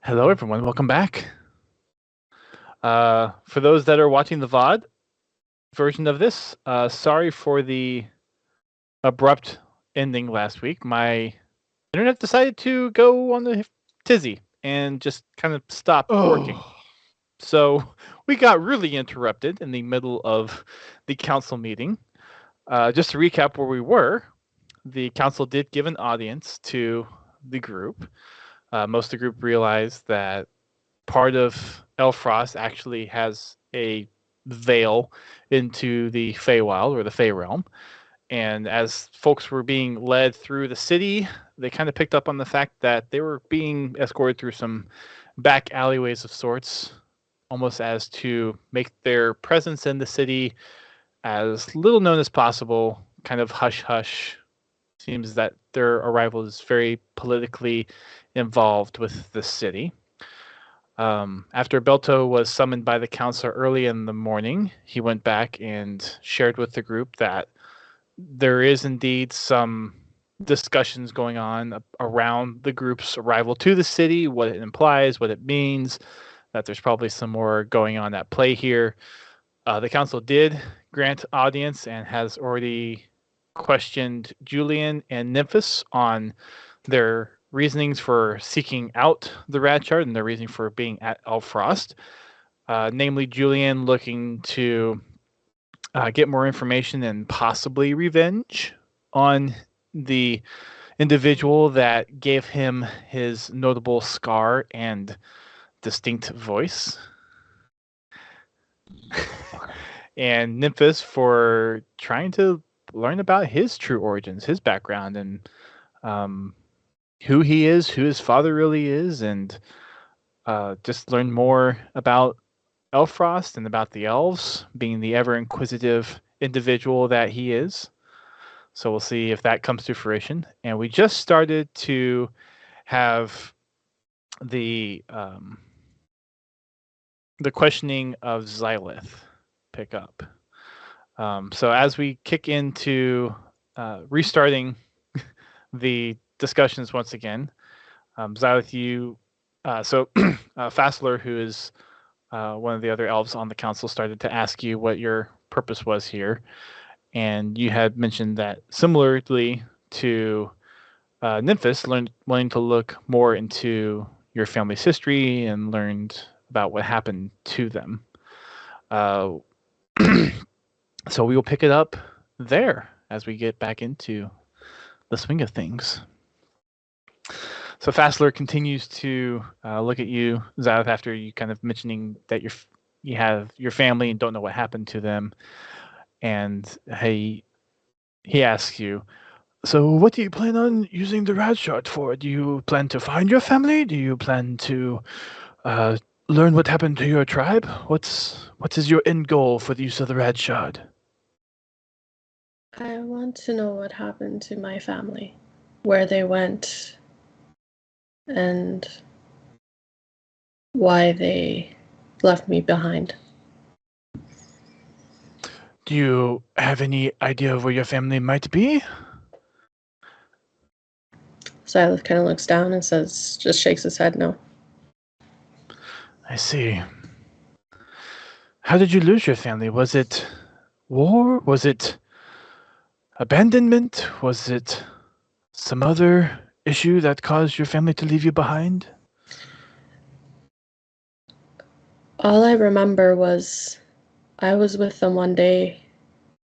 Hello, everyone. Welcome back. For those that are watching the VOD version of this, sorry for the abrupt ending last week. My internet decided to go on the tizzy and just kind of stop working. So we got really interrupted in the middle of the council meeting. Just to recap where we were, the council did give an audience to the group. Most of the group realized that part of Elfrost actually has a veil into the Feywild or the Fey realm. And as folks were being led through the city, they kind of picked up on the fact that they were being escorted through some back alleyways of sorts, almost as to make their presence in the city as little known as possible, kind of hush hush. Seems that their arrival is very politically involved with the city. After Belto was summoned by the council early in the morning, he went back and shared with the group that there is indeed some discussions going on around the group's arrival to the city, what it implies, what it means, that there's probably some more going on at play here. The council did grant audience and has already questioned Julian and Nymphis on their reasonings for seeking out the Rad Shard and their reasoning for being at Elfrost. Namely, Julian looking to get more information and possibly revenge on the individual that gave him his notable scar and distinct voice. And Nymphis for trying to learn about his true origins, his background, and who he is, who his father really is, and just learn more about Elfrost and about the elves, being the ever-inquisitive individual that he is. So we'll see if that comes to fruition. And we just started to have the questioning of Xylith pick up. So as we kick into restarting the discussions once again, Xylith, you Fassler, who is one of the other elves on the council, started to ask you what your purpose was here, and you had mentioned that similarly to Nymphis, wanting to look more into your family's history and learned about what happened to them. So we will pick it up there as we get back into the swing of things. So Fassler continues to look at you, Xylith, after you kind of mentioning that you have your family and don't know what happened to them. And he asks you, so what do you plan on using the Rad Shard for? Do you plan to find your family? Do you plan to learn what happened to your tribe? What is your end goal for the use of the Rad Shard? I want to know what happened to my family, where they went, and why they left me behind. Do you have any idea of where your family might be? Silas kind of looks down and just shakes his head no. I see. How did you lose your family? Was it war? Was it abandonment? Was it some other issue that caused your family to leave you behind? All I remember was I was with them one day.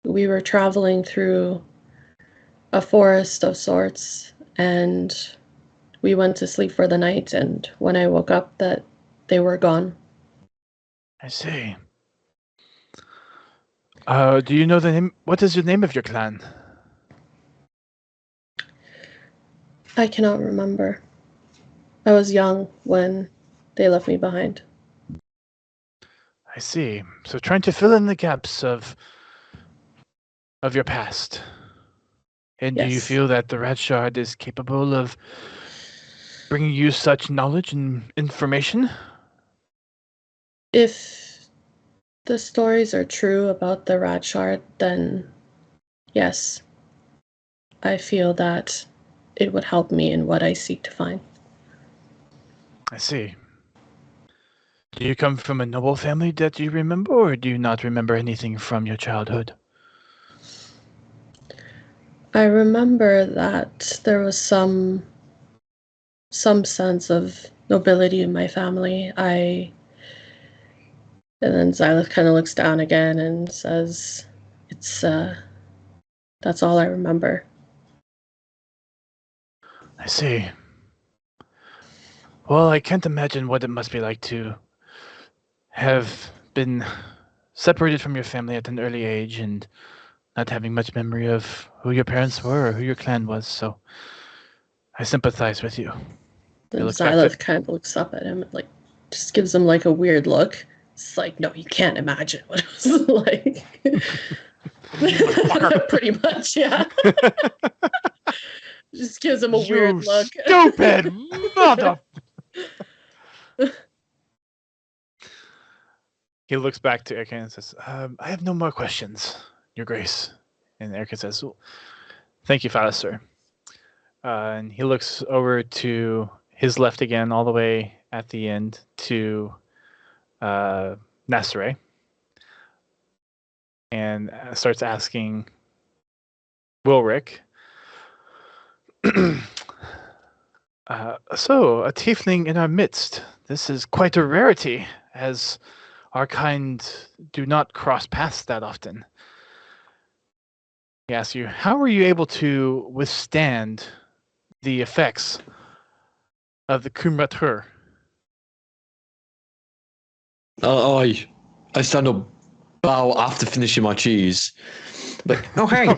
We were traveling through a forest of sorts, and we went to sleep for the night, and when I woke up, that they were gone. I see. Do you know the name? What is the name of your clan? I cannot remember. I was young when they left me behind. I see. So trying to fill in the gaps of your past. And Yes. Do you feel that the Rad Shard is capable of bringing you such knowledge and information? If the stories are true about the Rad Shard, then yes, I feel that it would help me in what I seek to find. I see. Do you come from a noble family that you remember, or do you not remember anything from your childhood? I remember that there was some sense of nobility in my family. And then Xylith kind of looks down again and says, "It's that's all I remember." I see. Well, I can't imagine what it must be like to have been separated from your family at an early age and not having much memory of who your parents were or who your clan was, so I sympathize with you. Then Looks back to Xylith kind of looks up at him and like just gives him like a weird look. It's like, no, you can't imagine what it was like. Pretty much, yeah. Just gives him a weird look. Stupid mother. He looks back to Erkin and says, I have no more questions, Your Grace. And Erkin says, well, thank you, Father, sir. And he looks over to his left again, all the way at the end, to Nasere, and starts asking Wilric, so, a tiefling in our midst. This is quite a rarity, as our kind do not cross paths that often. He asks you, how were you able to withstand the effects of the Kumratur? I stand up, bow after finishing my cheese. But, oh, hey,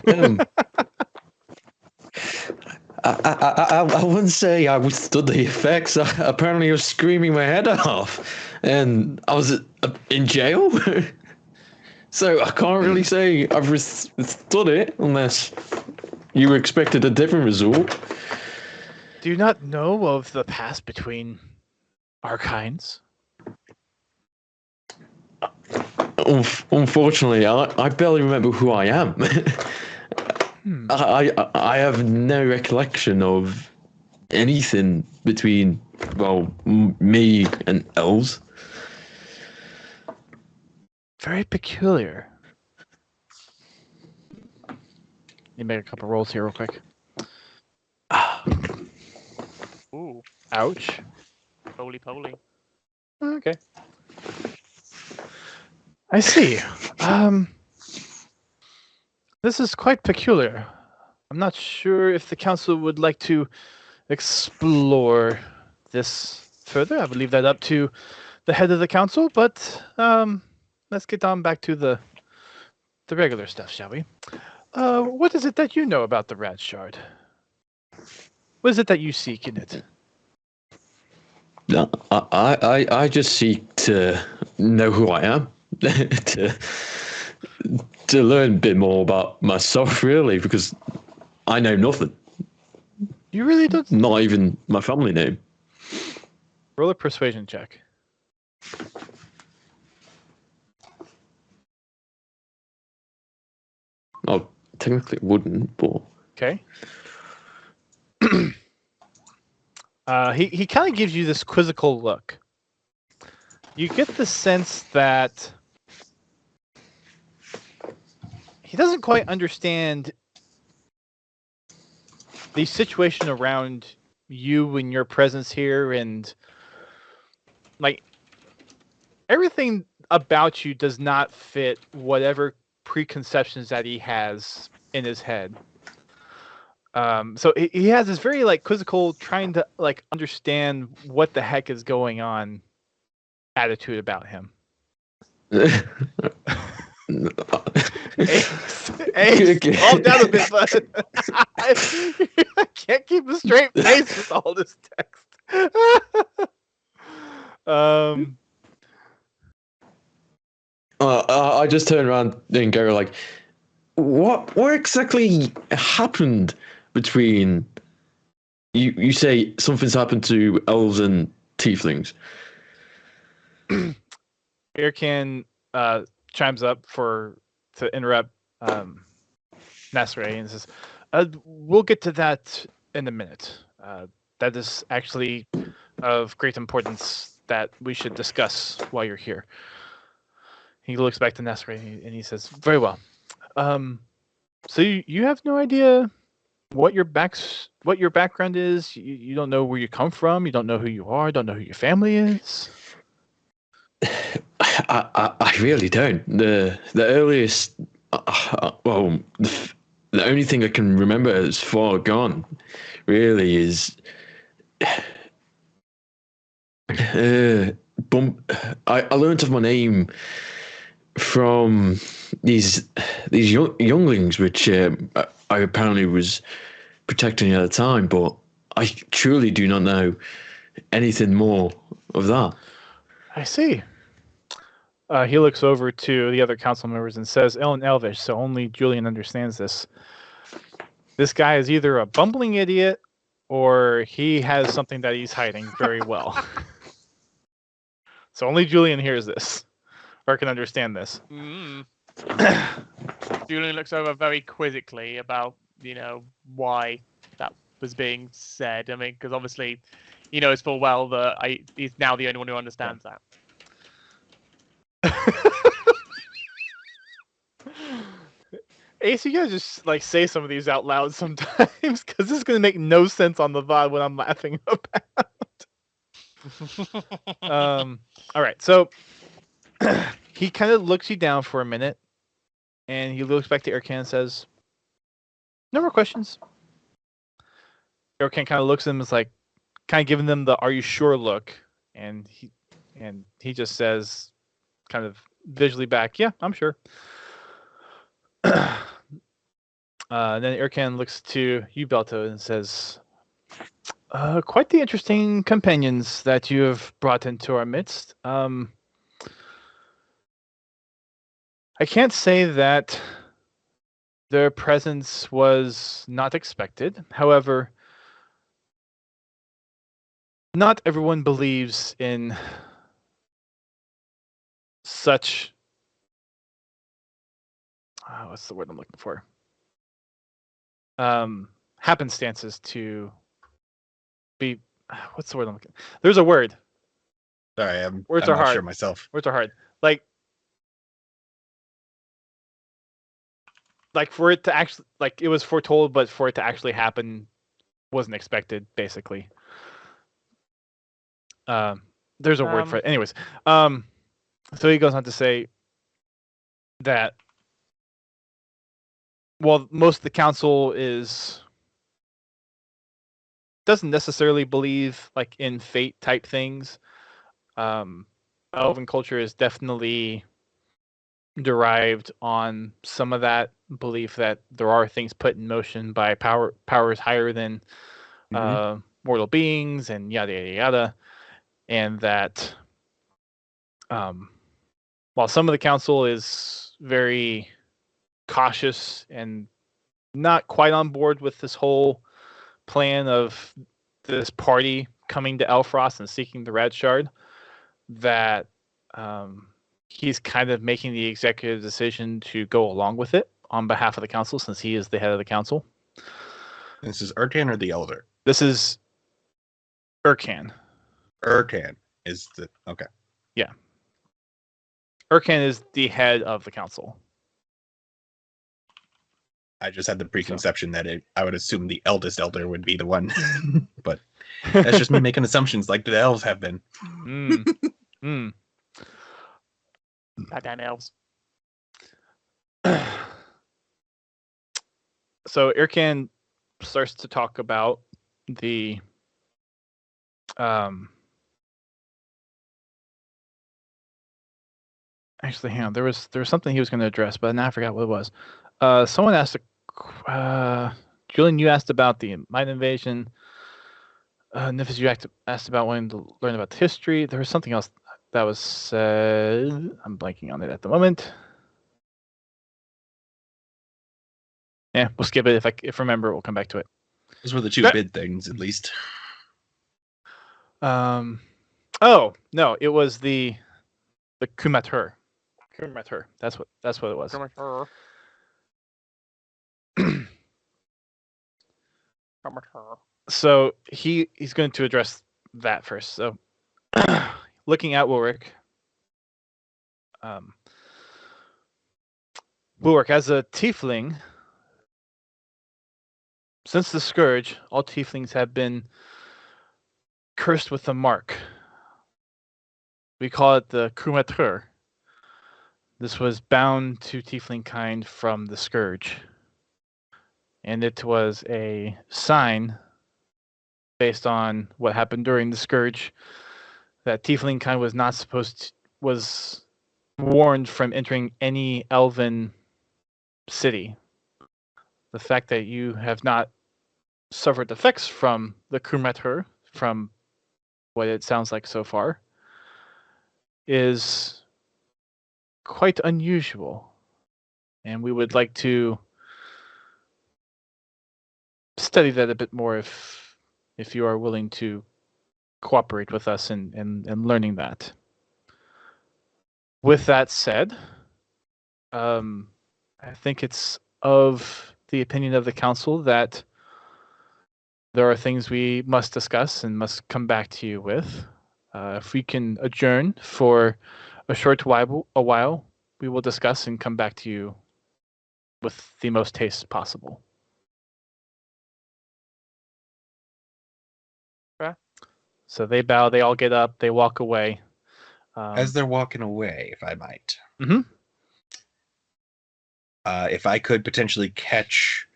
I wouldn't say I withstood the effects. Apparently, I was screaming my head off, and I was in jail. So I can't really say I've withstood it unless you expected a different result. Do you not know of the past between our kinds? Unfortunately, I barely remember who I am. I have no recollection of anything between, well, me and elves. Very peculiar. You make a couple rolls here real quick. Ooh, Ouch. roly poly. Okay. I see. This is quite peculiar. I'm not sure if the council would like to explore this further. I would leave that up to the head of the council, but let's get on back to the regular stuff, shall we? What is it that you know about the Rad Shard? What is it that you seek in it? No, I just seek to know who I am, to learn a bit more about myself, really, because I know nothing. You really don't. Not even my family name. Roll a persuasion check. Oh, technically it wouldn't, but Okay. He kind of gives you this quizzical look. You get the sense that he doesn't quite understand the situation around you and your presence here, and like everything about you does not fit whatever preconceptions that he has in his head. So he has this very like quizzical, trying to like understand what the heck is going on attitude about him. Ace, calm down a bit, bud. I can't keep a straight face with all this text. I just turn around and go like, what exactly happened between you say something's happened to elves and tieflings? Aircan chimes up to interrupt Nasre and says, we'll get to that in a minute. That is actually of great importance that we should discuss while you're here. He looks back to Nestor and he says, "Very well. So you have no idea what your background is. You don't know where you come from. You don't know who you are. Don't know who your family is." I really don't. The earliest, the only thing I can remember as far gone, really, is I learned of my name from these younglings, which I apparently was protecting at the time, but I truly do not know anything more of that. I see. He looks over to the other council members and says, "Ellen Elvish, so only Julian understands this. This guy is either a bumbling idiot or he has something that he's hiding very well." So only Julian hears this or can understand this. Julian looks over very quizzically about, why that was being said. I mean, because obviously, he knows full well that he's now the only one who understands that. Ace, you gotta just say some of these out loud sometimes, because this is gonna make no sense on the VOD when I'm laughing about. All right, so he kind of looks you down for a minute, and he looks back to Erkan and says, "No more questions." Erkan kind of looks at him, is like, kind of giving them the "Are you sure?" look, and he just says, kind of visually back, "Yeah, I'm sure." Then Erkan looks to you, Belto, and says, "Quite the interesting companions that you have brought into our midst. I can't say that their presence was not expected. However, not everyone believes in such... what's the word I'm looking for? Happenstances to be... What's the word I'm looking... There's a word. Sorry, I'm Words not are hard. sure myself. Words are hard. Like for it to actually... it was foretold, but for it to actually happen wasn't expected, basically. There's a word for it. Anyways, so he goes on to say that, well, most of the council doesn't necessarily believe in fate type things. Elven culture is definitely derived on some of that belief that there are things put in motion by powers higher than mortal beings, and yada yada yada, and that while some of the council is very cautious and not quite on board with this whole plan of this party coming to Elfrost and seeking the Red Shard, that he's kind of making the executive decision to go along with it on behalf of the council, since he is the head of the council. This is Erkan or the Elder? This is Erkan. Erkan is the... Okay. Yeah. Erkan is the head of the council. I just had the preconception that I would assume the eldest elder would be the one. But that's just me making assumptions like the elves have been. Goddamn elves. So Erkan starts to talk about the actually, hang on. There was something he was going to address, but now I forgot what it was. Someone asked Julian, you asked about the Mind Invasion. Nifis, you asked about wanting to learn about the history. There was something else that was said. I'm blanking on it at the moment. Yeah, we'll skip it. If I remember, we'll come back to it. Those were the two bid things, at least. Oh no, it was the Kumatur. Kumatur. That's what it was. So he's going to address that first. So, looking at Woolric, Woolric, as a tiefling, since the Scourge, all tieflings have been cursed with a mark. We call it the Coumateur. This was bound to tiefling kind from the Scourge. And it was a sign based on what happened during the Scourge that tiefling kind was not was warned from entering any elven city. The fact that you have not suffered effects from the Coumateur, from what it sounds like so far, is quite unusual. And we would like to study that a bit more if you are willing to cooperate with us in learning that. With that said, I think it's of the opinion of the council that there are things we must discuss and must come back to you with. If we can adjourn for a short while, we will discuss and come back to you with the most haste possible. Okay. So they bow, they all get up, they walk away. As they're walking away, if I might. Mhm. If I could potentially catch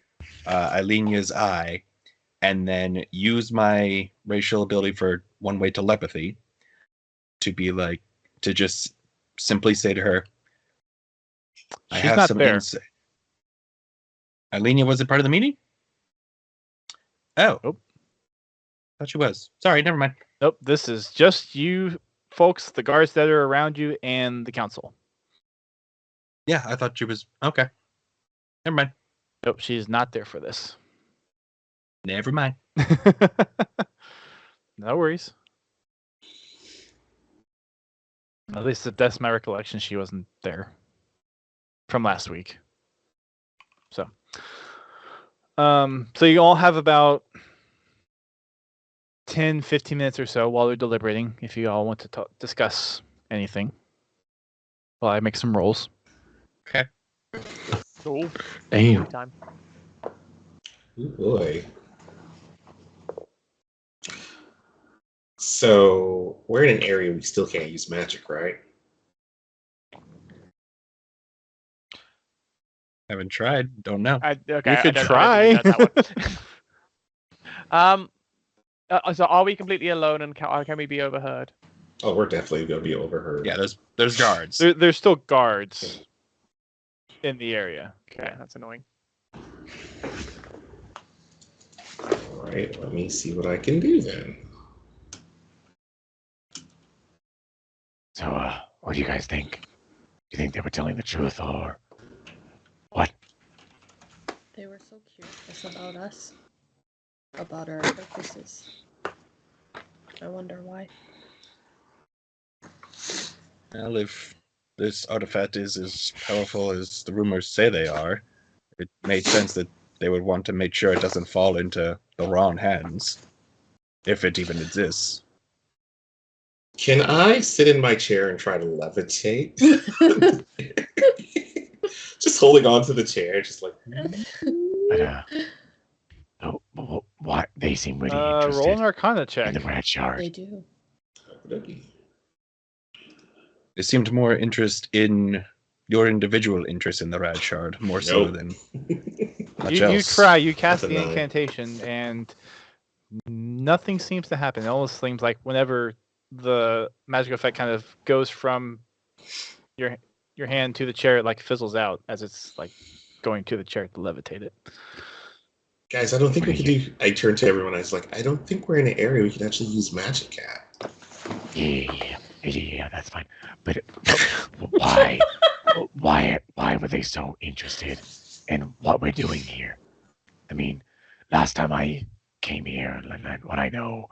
Eilenia's eye and then use my racial ability for one-way telepathy to be like, to just simply say to her, I She's have not some there. insight. Eilenia wasn't part of the meeting? Oh. Nope. Thought she was. Sorry, never mind. Nope, this is just you folks, the guards that are around you, and the council. Yeah, I thought she was. Okay. Never mind. Nope, she's not there for this. Never mind. No worries. At least that's my recollection. She wasn't there from last week. So you all have about 10, 15 minutes or so while they're deliberating, if you all want to discuss anything. While I make some rolls. Okay. Cool. Damn. Time. Oh boy. So we're in an area we still can't use magic, right? Haven't tried. Don't know. You could try. So are we completely alone and can we be overheard? Oh, we're definitely gonna be overheard. Yeah, there's guards. There's still guards in the area. Okay, that's annoying. All right, let me see what I can do then. So, what do you guys think? Do you think they were telling the truth or what? They were so curious about us, about our purposes. I wonder why. Well, if this artifact is as powerful as the rumors say they are, it made sense that they would want to make sure it doesn't fall into the wrong hands, if it even exists. Can I sit in my chair and try to levitate? Just holding on to the chair, just like. But what? They seem really Roll interested an Arcana in check. the rat shard. They do. It seemed more interest in your individual interest in the Rad Shard, more so Nope. than much You else. try, you cast That's a the 9. incantation, and nothing seems to happen. It almost seems like whenever the magic effect kind of goes from your hand to the chair, it like fizzles out as it's like going to the chair to levitate it. Guys, I don't think we could do. I turned to everyone. I was like, I don't think we're in an area we can actually use magic at. Yeah, that's fine. But why? Why were they so interested in what we're doing here? I mean, last time I came here, what I know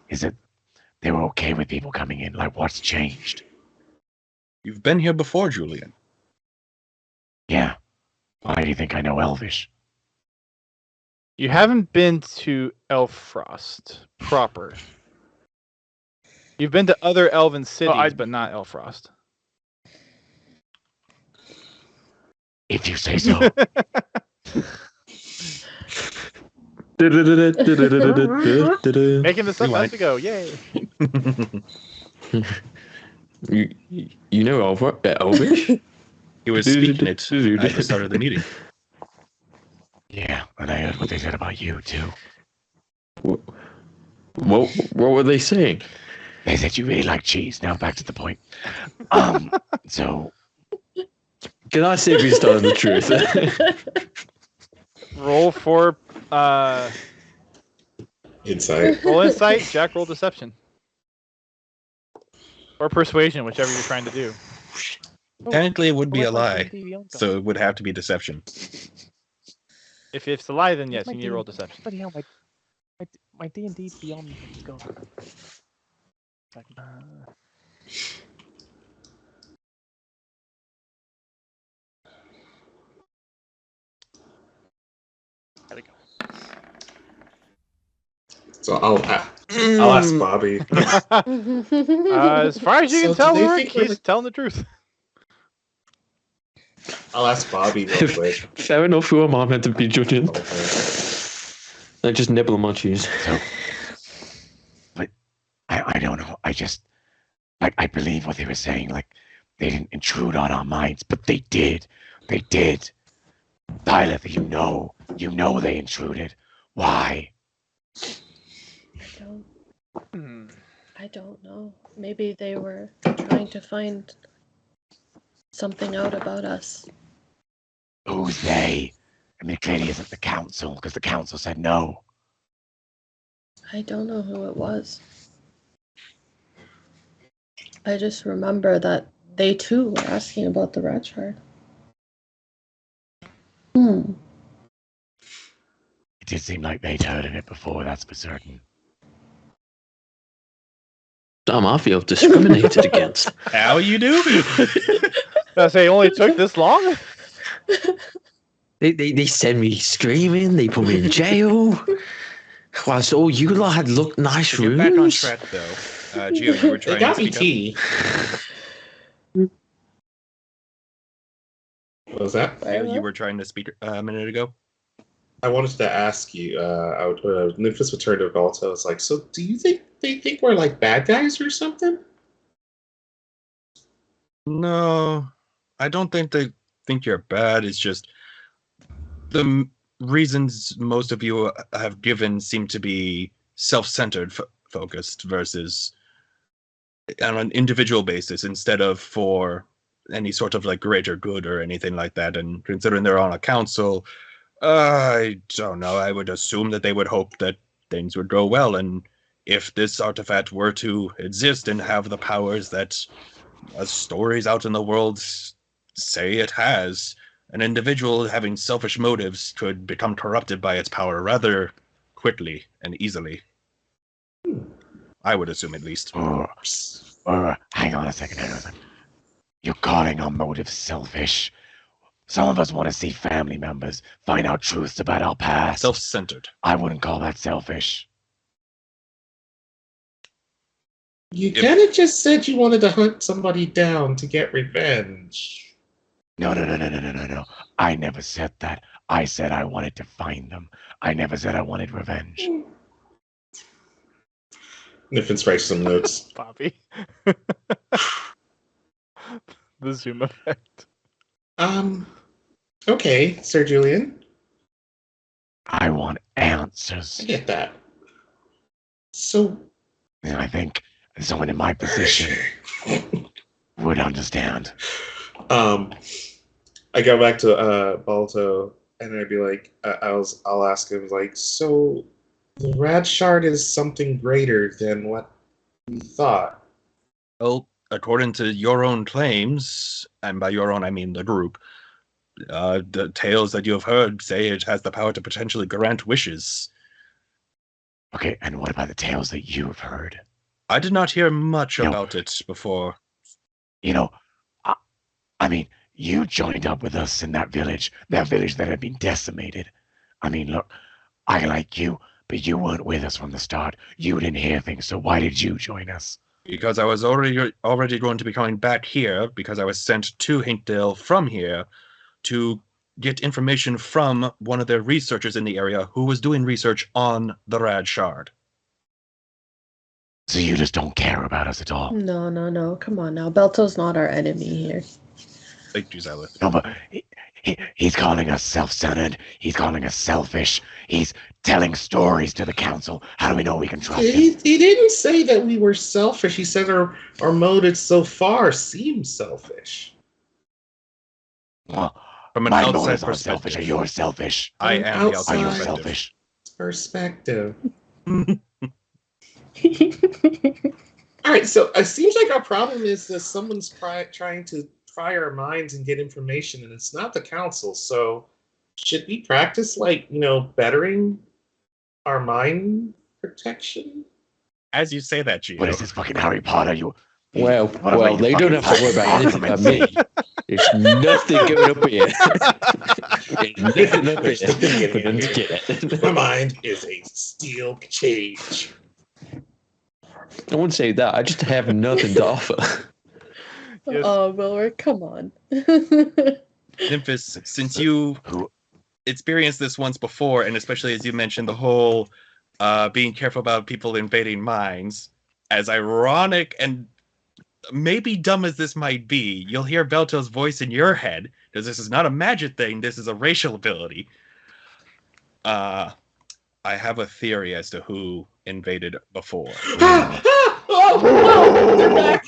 is that they were okay with people coming in. Like, what's changed? You've been here before, Julian. Yeah. Why do you think I know Elvish? You haven't been to Elfrost proper. You've been to other elven cities, I- but not Elfrost. If you say so. Making this up Rewind. as we go. Yay. You know Elvish? He was speaking it at the start of the meeting. Yeah, and I heard what they said about you too. What were they saying? They said you really like cheese. Now back to the point. So Can I see if he's telling the truth? Roll for Insight. roll insight. Jack, roll deception. Or persuasion, whichever you're trying to do. Technically, it would be a Where's my lie, D&D Beyond gone? so it would have to be deception. If it's a lie, then yes, Where's you my need to roll D&D deception. Bloody hell, my D&D Beyond is gone. Second. There we go. So I'll ask Bobby. As far as you So can do tell, they Ulrich, think we're he's telling the truth. I'll ask Bobby real quick. Fair enough. Who am I meant to be judging? Okay. I just nibble on my cheese. So, but I don't know. I just, like, I believe what they were saying. Like, they didn't intrude on our minds, but they did. They did. Tyler, you know they intruded. Why? I don't know. Maybe they were trying to find something out about us. Who's they? I mean, it clearly isn't the council, because the council said no. I don't know who it was. I just remember that they too were asking about the red shard. It did seem like they'd heard of it before, that's for certain. Damn, I feel discriminated against. How you do? I say it only took this long? They send me screaming. They put me in jail. Whilst all you lot had looked nice To get rooms. back on track, though, Gio, you were They trying got to me speak up. tea. What was that? You were trying to speak a minute ago. I wanted to ask you, Nymphis would turn to Volta. It's like, so do you think they think we're like bad guys or something? No, I don't think they think you're bad. It's just the reasons most of you have given seem to be self-centered focused versus on an individual basis instead of for any sort of like greater good or anything like that. And considering they're on a council, I don't know. I would assume that they would hope that things would go well. And if this artifact were to exist and have the powers that stories out in the world say it has, an individual having selfish motives could become corrupted by its power rather quickly and easily. I would assume, at least. Hang on a second. You're calling our motives selfish. Some of us want to see family members find out truths about our past. Self-centered. I wouldn't call that selfish. You kind of just said you wanted to hunt somebody down to get revenge. No. I never said that. I said I wanted to find them. I never said I wanted revenge. Nymphis writes some notes. Bobby. The zoom effect. Okay, Sir Julian. I want answers. I get that. So, And I think someone in my position would understand. I go back to Balto, and I'd be like, I'll ask him like, so the rad shard is something greater than what we thought. Well, according to your own claims, and by your own I mean the group, the tales that you have heard say it has the power to potentially grant wishes. Okay, and what about the tales that you've heard? I did not hear much about it before. You know, I mean, you joined up with us in that village that had been decimated. I mean, look, I like you, but you weren't with us from the start. You didn't hear things, so why did you join us? Because I was already going to be coming back here because I was sent to Hinkdale from here to get information from one of their researchers in the area who was doing research on the Rad Shard. So you just don't care about us at all? No. Come on now. Belto's not our enemy here. Thank you, Xylith. No, but he's calling us self-centered. He's calling us selfish. He's telling stories to the council. How do we know we can trust him? He didn't say that we were selfish. He said our motives so far seem selfish. Well, From an my outside motives aren't selfish. perspective, Are yours selfish? I am the outside Are you Outside. perspective. selfish? Perspective. All right, so it seems like our problem is that someone's trying to pry our minds and get information, and it's not the council. So, should we practice, bettering our mind protection? As you say that, Gio. What is this fucking Harry Potter? Well, What am I, they don't have to worry about anything about me. There's nothing going up here. There's nothing up here for them to get at. My mind is a steel cage. I wouldn't say that. I just have nothing to offer. Yes. Oh, Wilbur, come on. Nymphis, since you experienced this once before, and especially as you mentioned the whole being careful about people invading minds, as ironic and maybe dumb as this might be, you'll hear Belto's voice in your head, because this is not a magic thing, this is a racial ability. I have a theory as to who invaded before. Oh, they're back.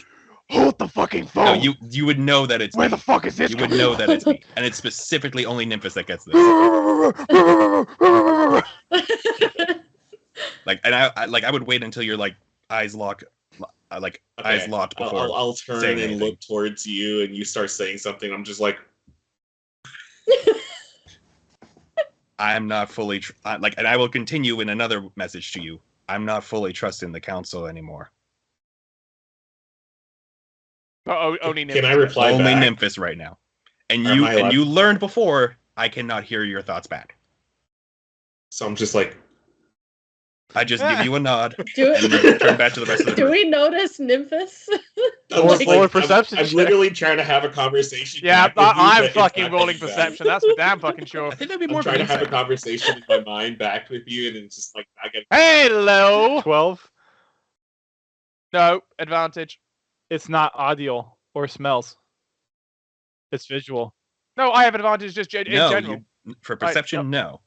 Hold the fucking phone. No, you would know that it's Where me. the fuck is this? You would know that it's me. And it's specifically only Nymphis that gets this. I would wait until you're eyes locked, eyes locked before. I'll turn saying and anything. look towards you, and you start saying something. I'm just like, I'm not fully and I will continue in another message to you. I'm not fully trusting the council anymore. Only can I Nymphis. reply Only back? Nymphis right now. And Am I allowed- you learned before. I cannot hear your thoughts back. So I'm just like, I just give you a nod Do and it. then turn back to the rest of the Do group. we notice Nymphis? I'm Or- just or like, perception I'm check. literally trying to have a conversation. Yeah, back with you, but I'm it's fucking not rolling coming back. perception. That's for damn fucking sure. I think that'd be I'm more of trying an to have a insight. conversation in my mind back with you, and it's just like I get. Hello. 12. No advantage. It's not audio or smells. It's visual. No, I have advantage just in general. For perception, no.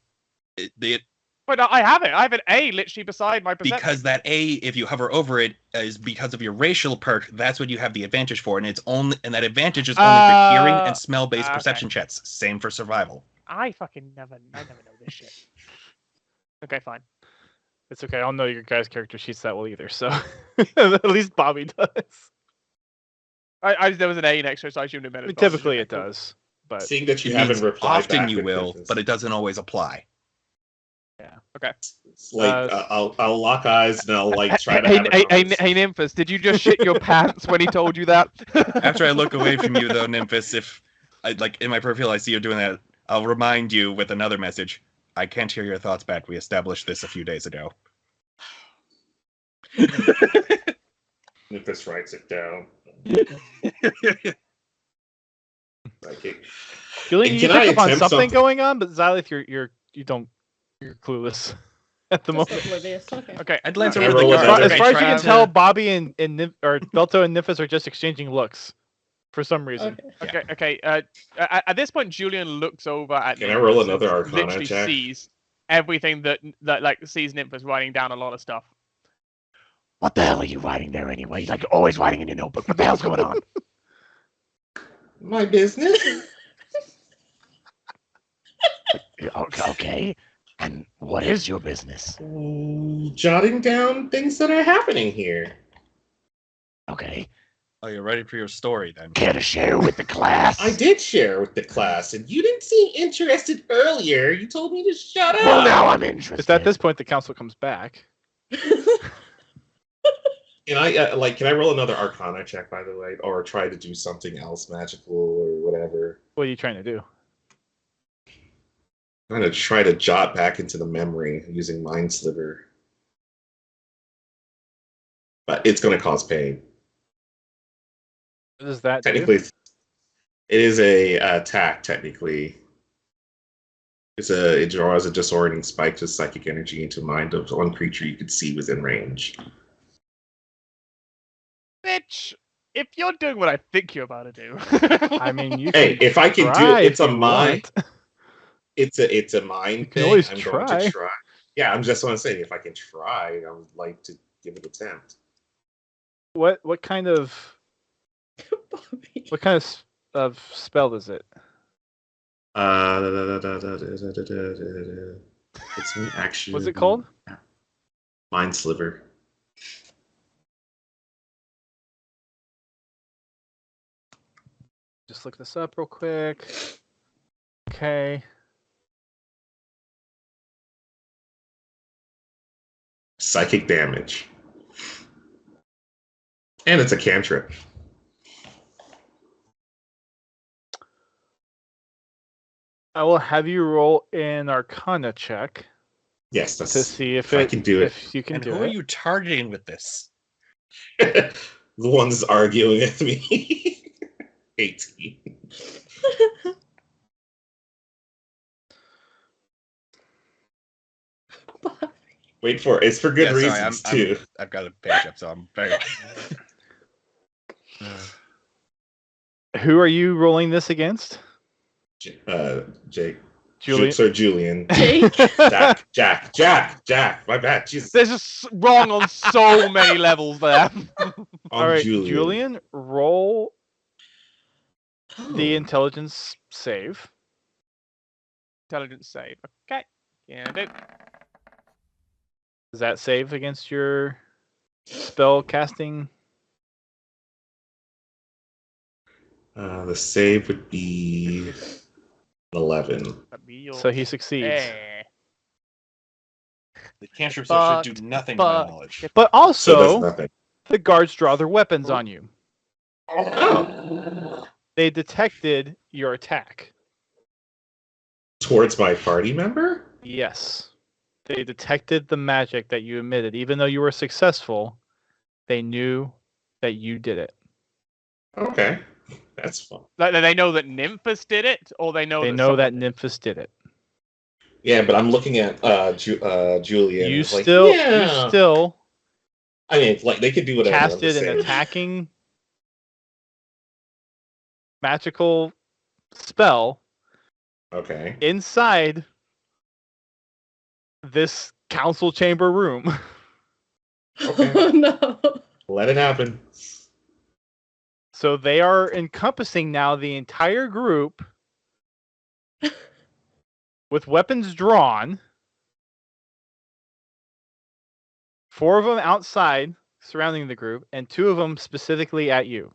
But I have it. I have an A literally beside my perception. Because that A, if you hover over it, is because of your racial perk. That's what you have the advantage for, and that advantage is only for hearing and smell-based okay. perception checks. Same for survival. I never know this shit. Okay, fine. It's okay. I don't know your guy's character sheets that well either, so at least Bobby does. There was an A next to it, so I assumed it meant I mean, advantage. typically Okay, it cool. does, but Seeing that you It haven't means replied often back you with will, Nymphis. but it doesn't always apply. yeah. Okay. It's like I'll lock eyes and I'll try to Hey, have a conversation. hey, Nymphis, did you just shit your pants when he told you that? After I look away from you, though, Nymphis, if in my profile I see you doing that, I'll remind you with another message. I can't hear your thoughts back. We established this a few days ago. Nymphis writes it down. Like it. Julian, And you can I pick up on attempt something something? going on, but Xylith, you're clueless at the Just moment. oblivious. Okay. Okay. I'd glance Can I over the roll guard. another- As far as you trying can to- tell, Bobby and Belto and Nymphis are just exchanging looks for some reason. Okay. Okay. At this point, Julian looks over at. Can I Nymphis roll and another Arcana literally check? sees everything that sees Nymphis writing down a lot of stuff. What the hell are you writing there anyway? Like you're always writing in your notebook. What the hell's going on? My business. Okay. And what is your business? Jotting down things that are happening here. Okay. Oh, you're ready for your story then. Care to share with the class? I did share with the class, and you didn't seem interested earlier. You told me to shut up. Well, now I'm interested. It's at this point the council comes back. Can I roll another Arcana check, by the way, or try to do something else magical or whatever? What are you trying to do? I'm gonna try to jot back into the memory using Mind Sliver. but it's going to cause pain. What does that do? Technically, it is a attack. Technically, it draws a disorienting spike of psychic energy into the mind of one creature you could see within range. Bitch, if you're doing what I think you're about to do. I mean, you Hey, can if I can do try it, it's if a you mind. want. It's a mind can thing. always I'm try. going to try. Yeah, I'm just want to say if I can try, I would like to give it an attempt. What kind of Bobby. of spell is it? It's an action. What's it called? Mind Sliver. Just look this up real quick. Okay. Psychic damage. And it's a cantrip. I will have you roll an Arcana check Yes, that's to see if I can do it. If you can And do who are it. you targeting with this? The ones arguing with me. 18. Wait for it. It's for good reasons too. I've got a page up, so I'm very. Who are you rolling this against? Jake. Julian. Sir Julian. Jake? Jack. My bad. Jesus. There's just wrong on so many levels there. All right, Julian, roll the intelligence save. Intelligence save. Okay. Yeah, do. Does that save against your spell casting? The save would be 11. That'd be your... So he succeeds. The cantrip should do nothing to my knowledge. But So also, that's nothing. the guards draw their weapons on you. Oh. They detected your attack. Towards my party member? Yes. They detected the magic that you emitted. Even though you were successful, they knew that you did it. Okay. That's fun. Like, they know that Nymphus did it, or they know that Nymphus did it. Yeah, but I'm looking at Julian. You like, still, yeah. you still I mean, like they could do whatever. casted an attacking magical spell Okay. inside this council chamber room. Okay. Oh no. Let it happen. So they are encompassing now the entire group with weapons drawn. 4 of them outside surrounding the group, and 2 of them specifically at you.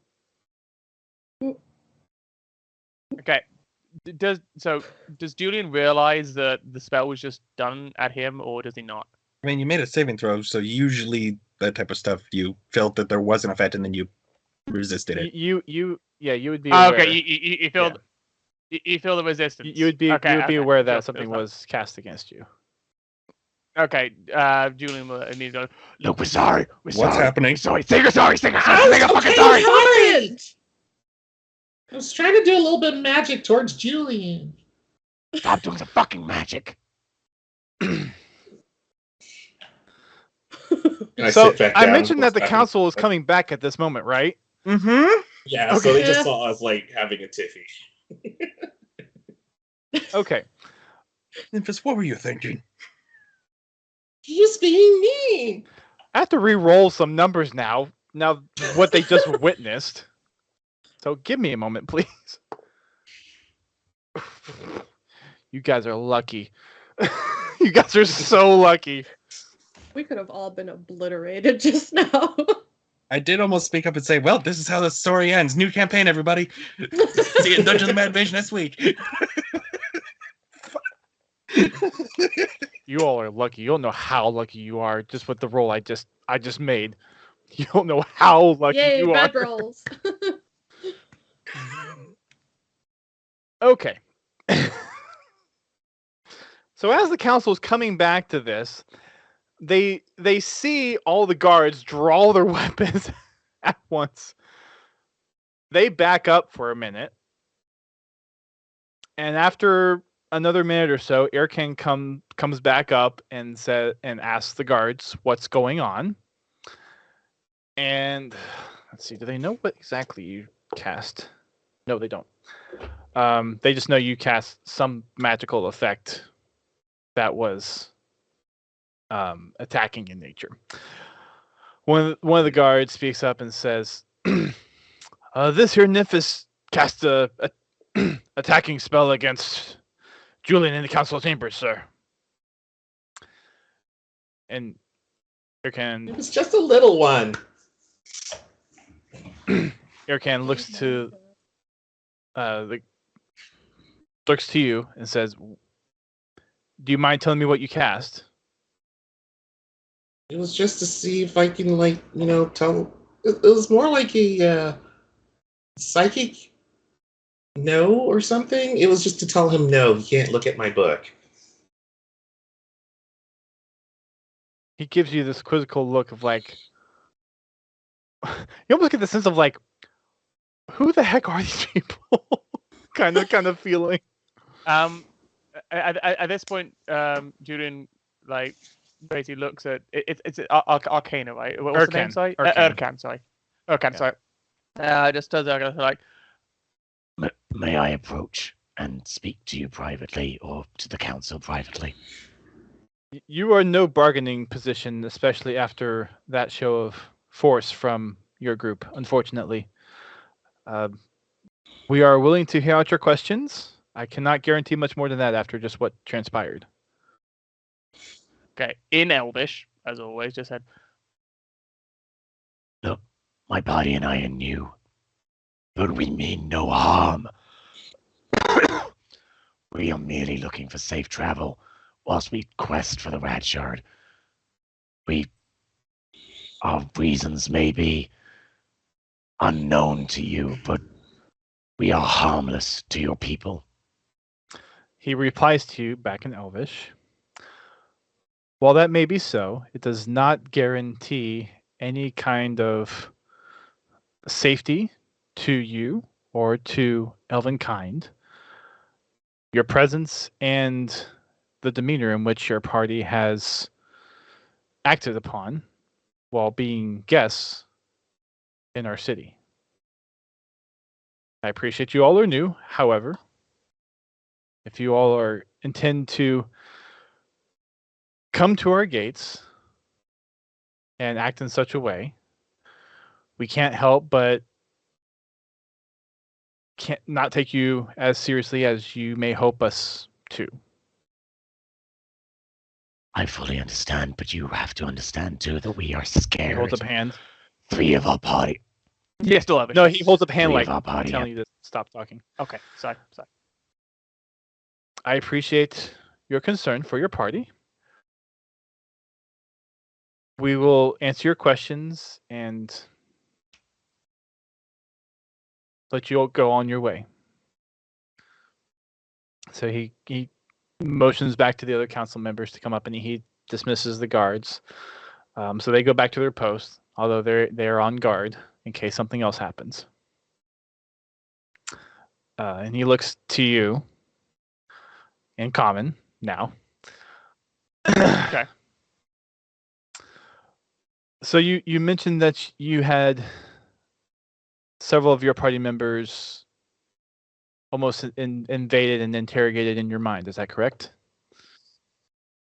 Okay. Does Julian realize that the spell was just done at him, or does he not? I mean, you made a saving throw, so usually that type of stuff, you felt that there was an effect, and then you resisted it. You would be aware. Okay, you feel you feel the resistance. You would be aware that something was cast against you. Okay, Julian will immediately go, Look, we're sorry. What's happening? Sorry. Say you're sorry. Say you're fucking sorry. Sorry. I was trying to do a little bit of magic towards Julian. Stop doing the fucking magic. So I mentioned that the council is coming back at this moment, right? mm-hmm. Yeah, so they just saw us like having a tiffy. Okay. Nymphus, what were you thinking? Just being mean. I have to re-roll some numbers now. Now what they just witnessed. So give me a moment, please. You guys are lucky. You guys are so lucky. We could have all been obliterated just now. I did almost speak up and say, well, this is how the story ends. New campaign, everybody. See you in Dungeon of the Mad Mage next week. You all are lucky. You don't know how lucky you are just with the roll I just made. You don't know how lucky Yay, you are. bad rolls. Okay. So as the council is coming back to this, They see all the guards draw their weapons at once. They back up for a minute. And after another minute or so, Erkan comes back up and asks the guards what's going on. And let's see, do they know what exactly you cast? No, they don't. They just know you cast some magical effect that was attacking in nature. One of the guards speaks up and says, "This here Nymphis cast a attacking spell against Julian in the council chambers, sir." And Erkan It was just a little one. Erkan looks to looks to you and says, "Do you mind telling me what you cast?" It was just to see if I can, tell. It was more like a psychic no or something. It was just to tell him no, he can't look at my book. He gives you this quizzical look of like, you almost get the sense of like, who the heck are these people? kind of feeling. At this point, Julian basically looks at it's Arcana, right? What's the name? Sorry, Erkan. Sorry, Erkan. Sorry. Just does that like. May I approach and speak to you privately, or to the council privately? You are in no bargaining position, especially after that show of force from your group, unfortunately. We are willing to hear out your questions. I cannot guarantee much more than that after just what transpired. Okay, in Elvish, as always, just said, "Look, my body and I are new, but we mean no harm. We are merely looking for safe travel whilst we quest for the Rat Shard. Our reasons may be unknown to you, but we are harmless to your people." He replies to you back in Elvish. While that may be so, it does not guarantee any kind of safety to you or to elven kind. Your presence and the demeanor in which your party has acted upon while being guests in our city. I appreciate you all are new. However, if you all intend to come to our gates and act in such a way, we can't help but can't not take you as seriously as you may hope us to. I fully understand, but you have to understand too that we are He scared. holds up a hand. 3 of our party. yeah, still Elvish. No, he holds up a hand Three like of our party, telling you to stop talking. Okay, sorry. I appreciate your concern for your party. We will answer your questions and let you all go on your way. So he motions back to the other council members to come up, and he dismisses the guards. So they go back to their posts, although they're on guard in case something else happens. And he looks to you in common now. Okay. So you mentioned that you had several of your party members almost invaded and interrogated in your mind. Is that correct?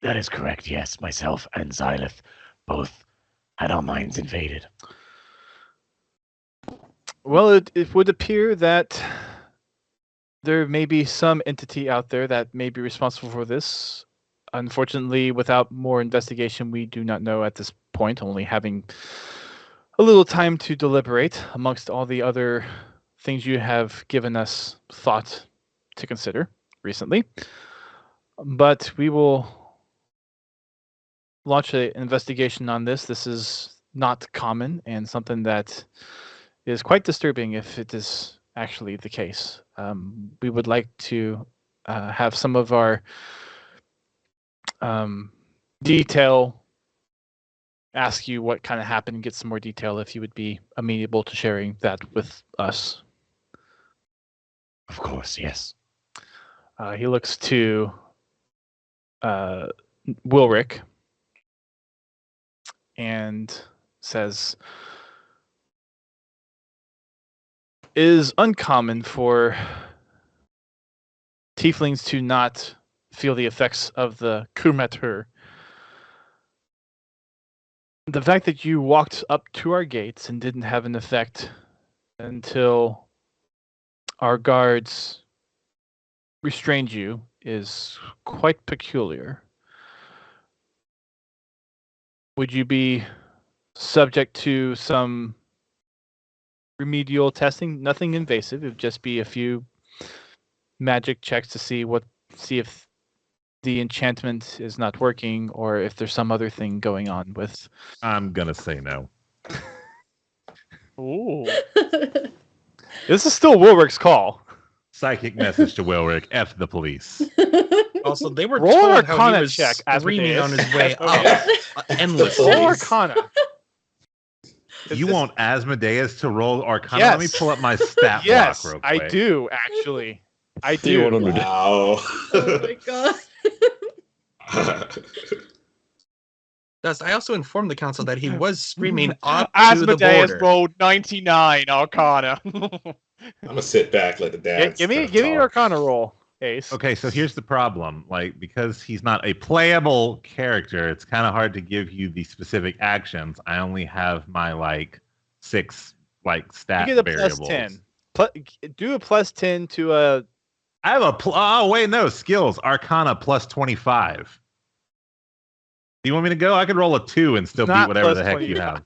That is correct, yes. Myself and Xylith both had our minds invaded. Well, it would appear that there may be some entity out there that may be responsible for this. Unfortunately, without more investigation, we do not know at this point, only having a little time to deliberate amongst all the other things you have given us thought to consider recently. But we will launch an investigation on this. This is not common and something that is quite disturbing if it is actually the case. We would like to have some of our detail ask you what kind of happened and get some more detail if you would be amenable to sharing that with us. Of course, yes. He looks to Wilrick and says, "It is uncommon for tieflings to not feel the effects of the Kumatur. The fact that you walked up to our gates and didn't have an effect until our guards restrained you is quite peculiar. Would you be subject to some remedial testing? Nothing invasive. It would just be a few magic checks to see if the enchantment is not working or if there's some other thing going on with." I'm gonna say no. Ooh. This is still Wilrick's call. Psychic message to Wilrick: F the police. Also, they were Roll told how Arcana he was check, screaming on Asmodeus. his way up endlessly. Roll Arcana. You want Asmodeus to roll Arcana? Yes. Let me pull up my stat Yes, block real quick. I do actually. I See do. what I'm- Wow. Oh my god. Thus, I also informed the council that he was screaming up to the Asmodeus border. rolled 99 Arcana. I'm gonna sit back, let the dad. Give me an Arcana roll, Ace. Okay, so here's the problem. Like, because he's not a playable character, it's kind of hard to give you the specific actions. I only have my 6 stat You get a variables. plus 10. Do a plus 10 to a. I have a oh wait, no, skills Arcana plus 25. Do you want me to go? I could roll a 2 and still beat Not whatever plus the heck you 25. have.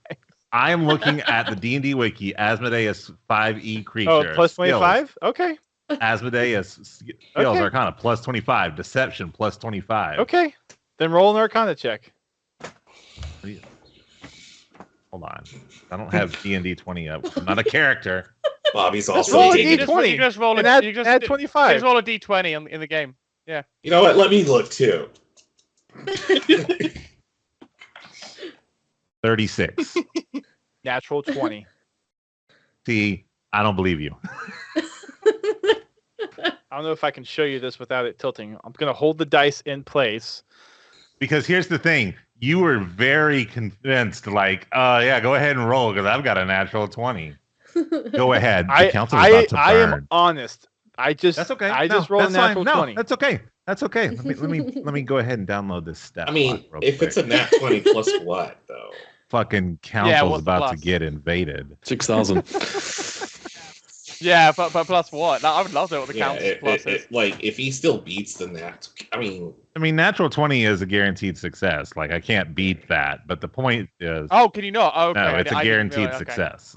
I am looking at the D&D wiki. Asmodeus 5e creature. Oh, plus Skills, 25? Okay. Asmodeus skills Okay. Arcana plus 25. Deception plus 25. Okay. Then roll an Arcana check. Hold on. I don't have D&D 20 up. I'm not a character. Bobby's Just also roll a taking. D20. You just roll And a add, you just, add you 25. just roll a D20 in the game. You know what? Let me look too. 36. Natural 20. See, I don't believe you. I don't know if I can show you this without it tilting. I'm going to hold the dice in place. Because here's the thing. You were very convinced, yeah, go ahead and roll because I've got a natural 20. Go ahead. The council's about to burn. I am honest. That's okay. I just rolled a that's fine. natural No, 20. that's okay. That's okay. Let me go ahead and download this stat. I mean, block real if quick. it's a nat 20 plus what though? Fucking council's what's the about to plus? get invaded. 6,000. Yeah, but plus what? I would love to know what the council plus is. If he still beats the nat, I mean, Natural 20 is a guaranteed success. I can't beat that. But the point is, Oh, can you not? Oh, okay. no, it's a I didn't guaranteed realize- okay. success.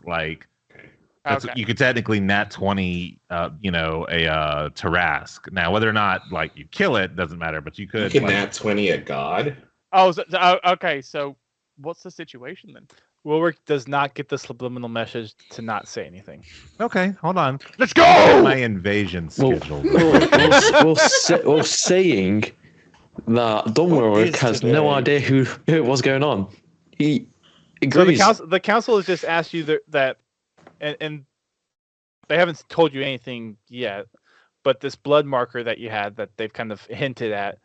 That's, Okay. you could technically nat 20, a Tarask. Now, whether or not you kill it doesn't matter. But you you could. can nat 20 a god. Oh, okay. So, what's the situation then? Wilrick does not get the subliminal message to not say anything. Okay, hold on. Let's My go! invasion Well, schedule. saying that Domwork has today? no idea what's going on. He So agrees. the council has just asked you that and they haven't told you anything yet, but this blood marker that you had that they've kind of hinted at,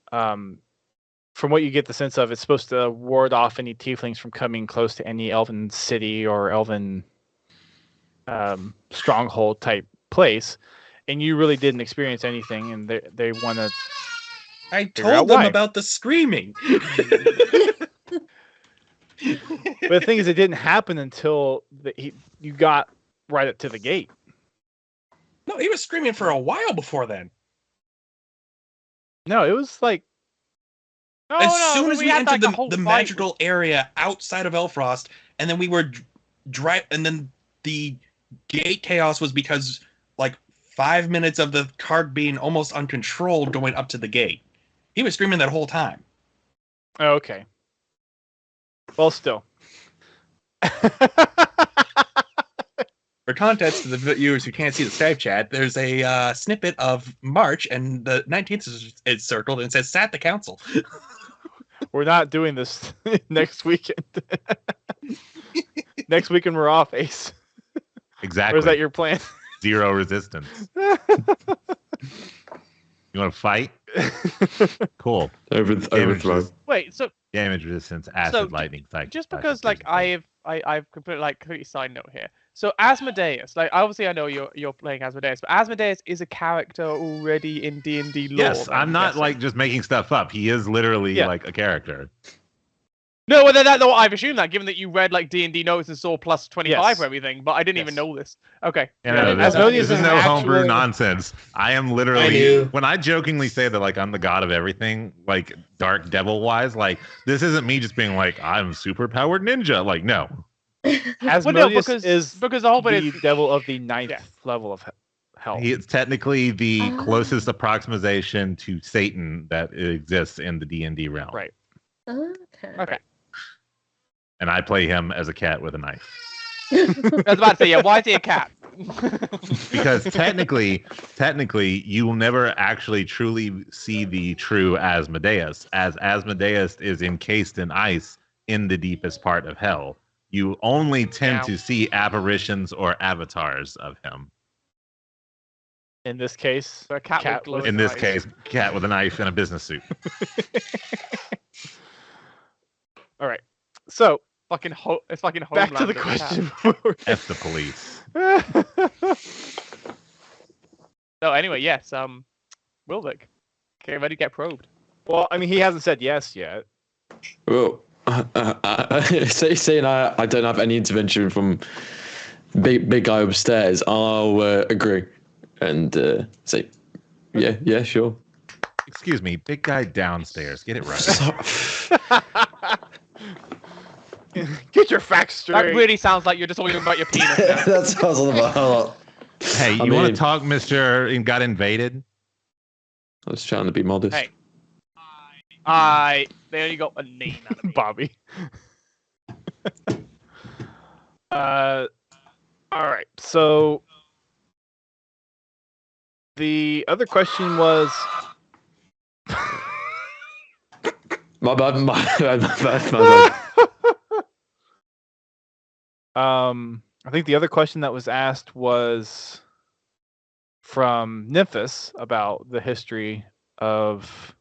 from what you get the sense of, it's supposed to ward off any tieflings from coming close to any elven city or elven stronghold type place, and you really didn't experience anything, and they want to. I Figure out told them why. about the screaming. But the thing is, it didn't happen until you got right up to the gate. No, he was screaming for a while before then. No, it was like As soon as we had, entered like, a whole the fight. magical area outside of Elfrost, and then we were and then the gate chaos was because 5 minutes of the cart being almost uncontrolled going up to the gate. He was screaming that whole time. oh, okay. Well, still. For context to the viewers who can't see the Skype chat, there's a snippet of March, and the 19th is circled, and it says "Sat the Council." We're not doing this next weekend. Next weekend we're off, Ace. Exactly. Or is that your plan? 0 resistance. You want to fight? Cool. Overthrow. Wait, so Damage resistance, acid, lightning, psychic. just because like I've completely side note here. So Asmodeus, like obviously I know you're playing Asmodeus, but Asmodeus is a character already in D&D lore. Yes, I'm not like just making stuff up. He is literally like a character. No, well, no, I've assumed that, given that you read like D&D notes and saw plus 25 for everything, but I didn't even know this. Okay. Yeah, this is no homebrew nonsense. I am literally, when I jokingly say that like I'm the god of everything, like dark devil wise, like this isn't me just being like I'm super powered ninja. Like no. Asmodeus is because the whole bit is the devil of the 9th level of hell. He is technically the closest approximation to Satan that exists in the D&D realm. Right. Okay. And I play him as a cat with a knife. I was about to say, why is he a cat? Because technically, you will never actually truly see the true Asmodeus, as Asmodeus is encased in ice in the deepest part of hell. You only tend to see apparitions or avatars of him. In this case, a cat with in this case, cat with a knife and a business suit. All right. So it's fucking back to the question. F the police. So anyway, yes, Wilvik, okay, ready to get probed. Well, I mean, he hasn't said yes yet. Well, saying I don't have any intervention from big guy upstairs, I'll agree and say, yeah, sure. Excuse me, big guy downstairs. Get it right. Get your facts straight. That really sounds like you're just talking about your penis now. That's what I was all about. Hey, you want to talk, Mr. Got Invaded? I was trying to be modest. Hey. They only got a name out of me. Bobby. All right. So the other question was. My bad. I think the other question that was asked was from Nymphus about the history of.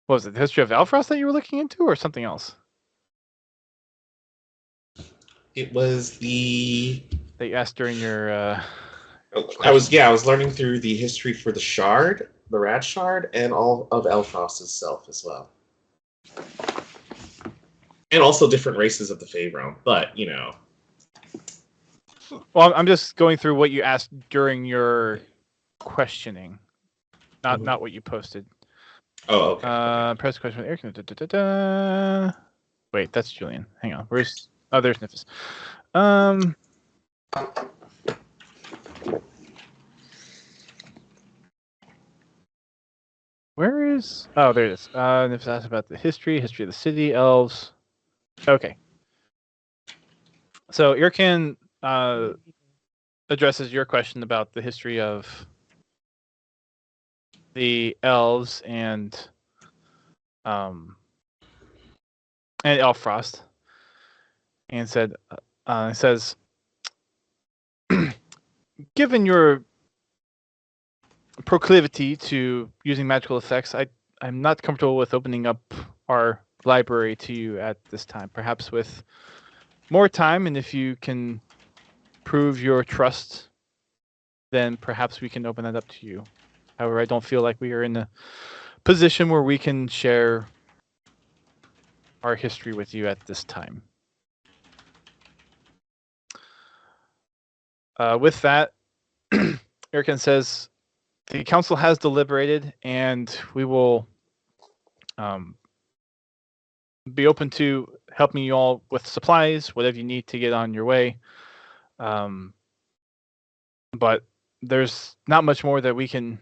What was it? The history of Elfrost that you were looking into, or something else? It was the. That you asked during your. I was learning through the history for the Shard, the Rad Shard, and all of Elfrost itself as well. And also different races of the Fey realm, but you know. Well, I'm just going through what you asked during your questioning, not what you posted. Oh, okay. Press question with Eric. Wait, that's Julian. Hang on. Where's? Oh, there's Nymphus. Where is? Oh, there it is. Nymphus asked about the history of the city, elves. Okay. So Irkan addresses your question about the history of the elves and Elfrost, and says, given your proclivity to using magical effects, I'm not comfortable with opening up our library to you at this time. Perhaps with more time, and if you can prove your trust, then perhaps we can open that up to you. However, I don't feel like we are in a position where we can share our history with you at this time. With that, Erican says, the council has deliberated, and we will be open to helping you all with supplies, whatever you need to get on your way. But there's not much more that we can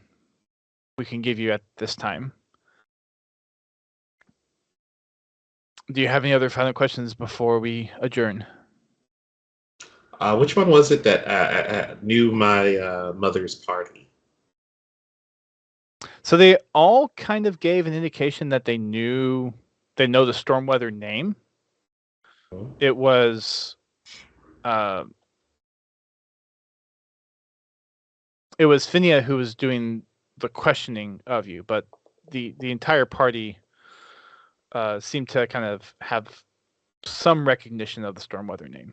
give you at this time. Do you have any other final questions before we adjourn? Which one was it that knew my mother's party? So they all kind of gave an indication that they know the Stormweather name. It was Finia who was doing the questioning of you, but the entire party seemed to kind of have some recognition of the Stormweather name.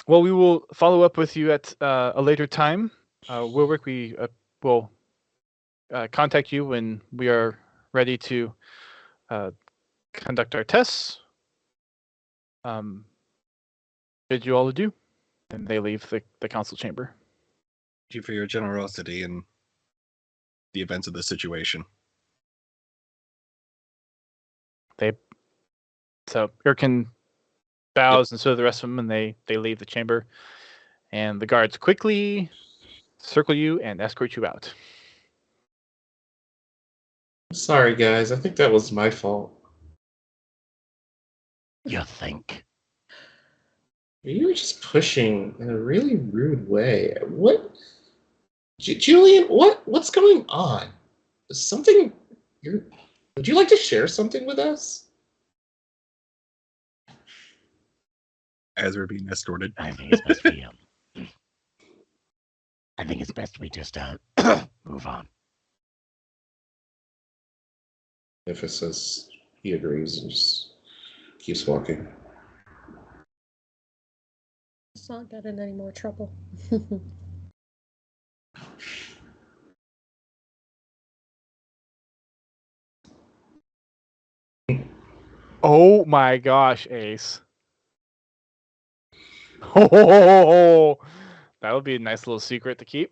Well, we will follow up with you at a later time. Wilrick, we will contact you when we are ready to conduct our tests. Bid you all adieu, and they leave the council chamber. Thank you for your generosity in the events of this situation. So Irkin bows, and so do the rest of them, and they leave the chamber. And the guards quickly circle you and escort you out. Sorry, guys. I think that was my fault. You think? You were just pushing in a really rude way. What, Julian? What's going on? Something? Would you like to share something with us? As we're being escorted. I think it's best we I think it's best we just move on. If it says he agrees and just keeps walking. Let's not get in any more trouble. Oh my gosh, Ace. Oh, that would be a nice little secret to keep.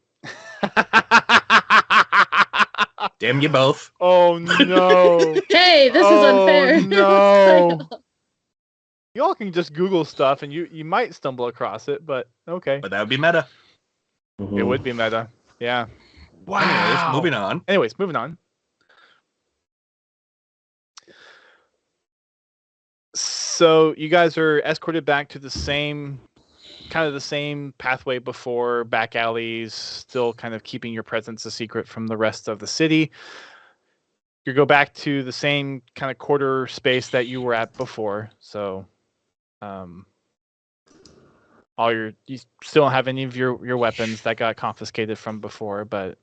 Damn you both. Oh no. Hey, this is unfair. No. Y'all can just Google stuff and you might stumble across it, but okay. But that would be meta. It would be meta. Yeah. Wow. Anyways, moving on. So you guys are escorted back to the same pathway before, back alleys, still kind of keeping your presence a secret from the rest of the city. You go back to the same kind of quarter space that you were at before. So you still don't have any of your weapons that got confiscated from before, but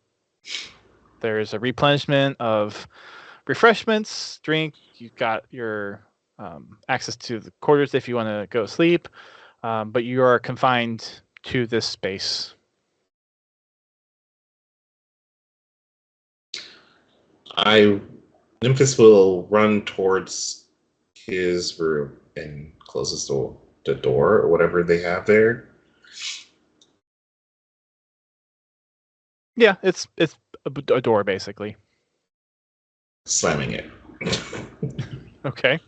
there's a replenishment of refreshments, drink. You've got your access to the quarters if you want to go sleep, but you are confined to this space. Nymphis will run towards his room and closes the door or whatever they have there. Yeah, it's a door basically. Slamming it. Okay.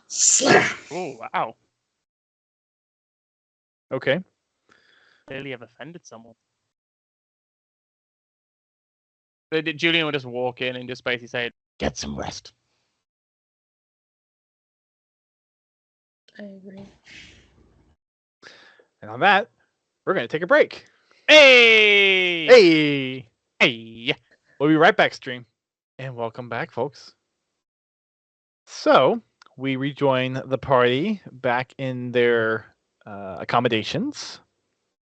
Slam! Oh, wow. Okay. Clearly have offended someone. Julian would just walk in and just basically say, Get some rest. I agree. And on that, we're going to take a break. "Hey, Hey! hey!" We'll be right back, stream. And welcome back, folks. So, we rejoin the party back in their accommodations.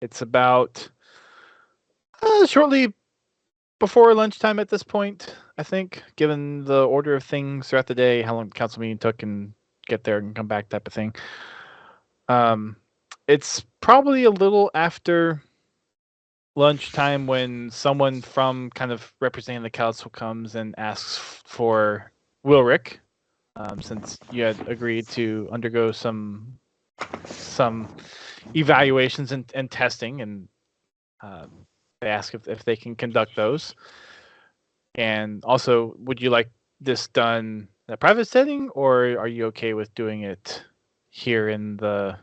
It's about shortly before lunchtime at this point, I think, given the order of things throughout the day, how long the council meeting took and get there and come back type of thing. It's probably a little after lunchtime when someone from kind of representing the council comes and asks for Wilrick, since you had agreed to undergo some evaluations and testing, and they ask if they can conduct those. And also, would you like this done in a private setting, or are you okay with doing it here in the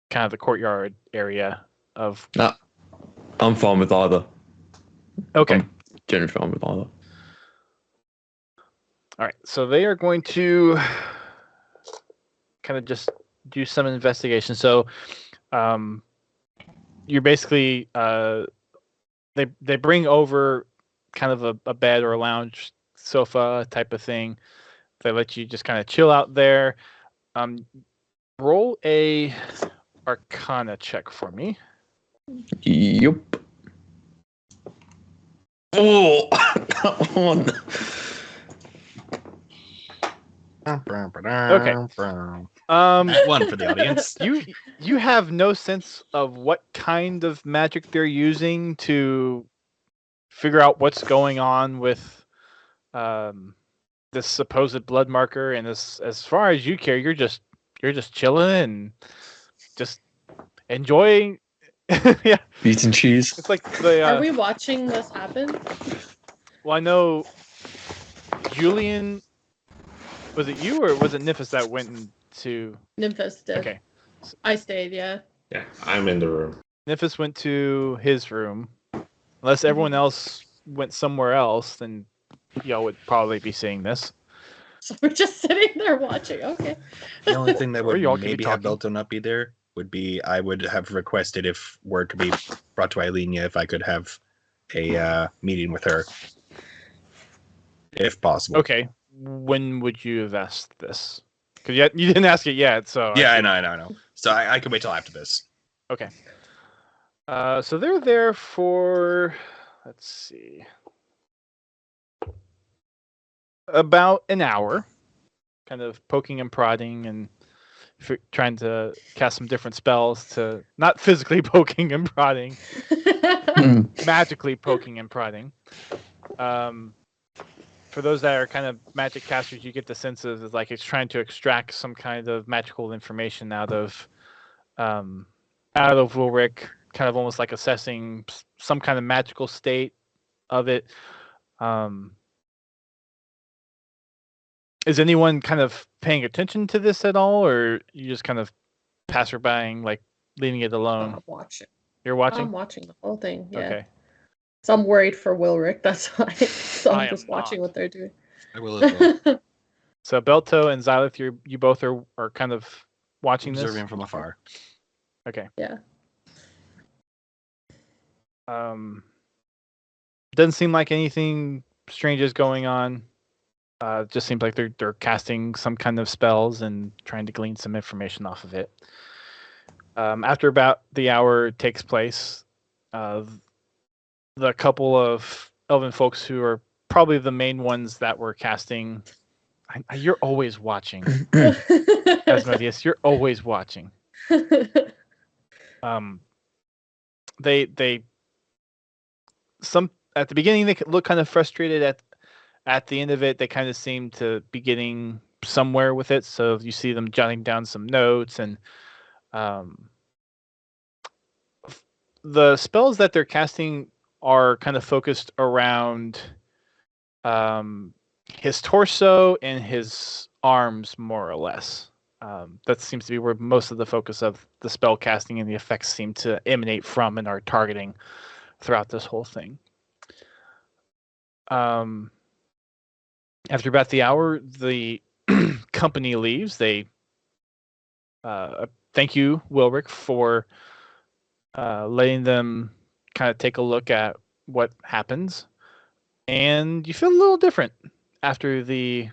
kind of the courtyard area of? Nah, I'm fine with either. Okay. I'm generally fine with either. All right, so they are going to kind of just do some investigation. So, you're basically they bring over kind of a bed or a lounge sofa type of thing. They let you just kind of chill out there. Roll a Arcana check for me. Yup. Oh, come on. Okay. That one for the audience. You have no sense of what kind of magic they're using to figure out what's going on with this supposed blood marker, and as far as you care, you're just chilling and just enjoying. Yeah, Beef and cheese. it's like the. Are we watching this happen? Well, I know Julian. Was it you or was it Nymphis that went into? Nymphis did. Okay. I stayed, yeah. Yeah, I'm in the room. Nymphis went to his room. Unless everyone else went somewhere else, then y'all would probably be seeing this. So we're just sitting there watching. Okay. The only thing that Or would y'all could be maybe have talking. Belto not be there would be I would have requested if word could be brought to Eilenia if I could have a meeting with her, if possible. Okay. When would you have asked this? Because you didn't ask it yet, so. Yeah, I know. So I can wait till after this. Okay. So they're there for, let's see, about an hour, kind of poking and prodding and trying to cast some different spells to, not physically poking and prodding, magically poking and prodding. For those that are kind of magic casters, you get the sense of like it's trying to extract some kind of magical information out of Ulrich, kind of almost like assessing some kind of magical state of it. Is anyone kind of paying attention to this at all, or you just kind of passerbying, like leaving it alone? I'm watching. You're watching? I'm watching the whole thing, yeah. Okay. So I'm worried for Wilrick, that's why. So I I'm am just watching not. what they're doing. I will as well. So Belto and Xylith, you both are kind of watching Observing this? from afar. Okay. Yeah. Doesn't seem like anything strange is going on. It just seems like they're casting some kind of spells and trying to glean some information off of it. After about the hour takes place, the couple of elven folks who are probably the main ones that were casting. You're always watching, Asmodeus. You're always watching. They some at the beginning they look kind of frustrated. At the end of it, they kind of seem to be getting somewhere with it. So you see them jotting down some notes, and the spells that they're casting are kind of focused around his torso and his arms, more or less. That seems to be where most of the focus of the spell casting and the effects seem to emanate from and are targeting throughout this whole thing. After about the hour, the company leaves. They thank you, Wilrick, for letting them kind of take a look at what happens. And you feel a little different after the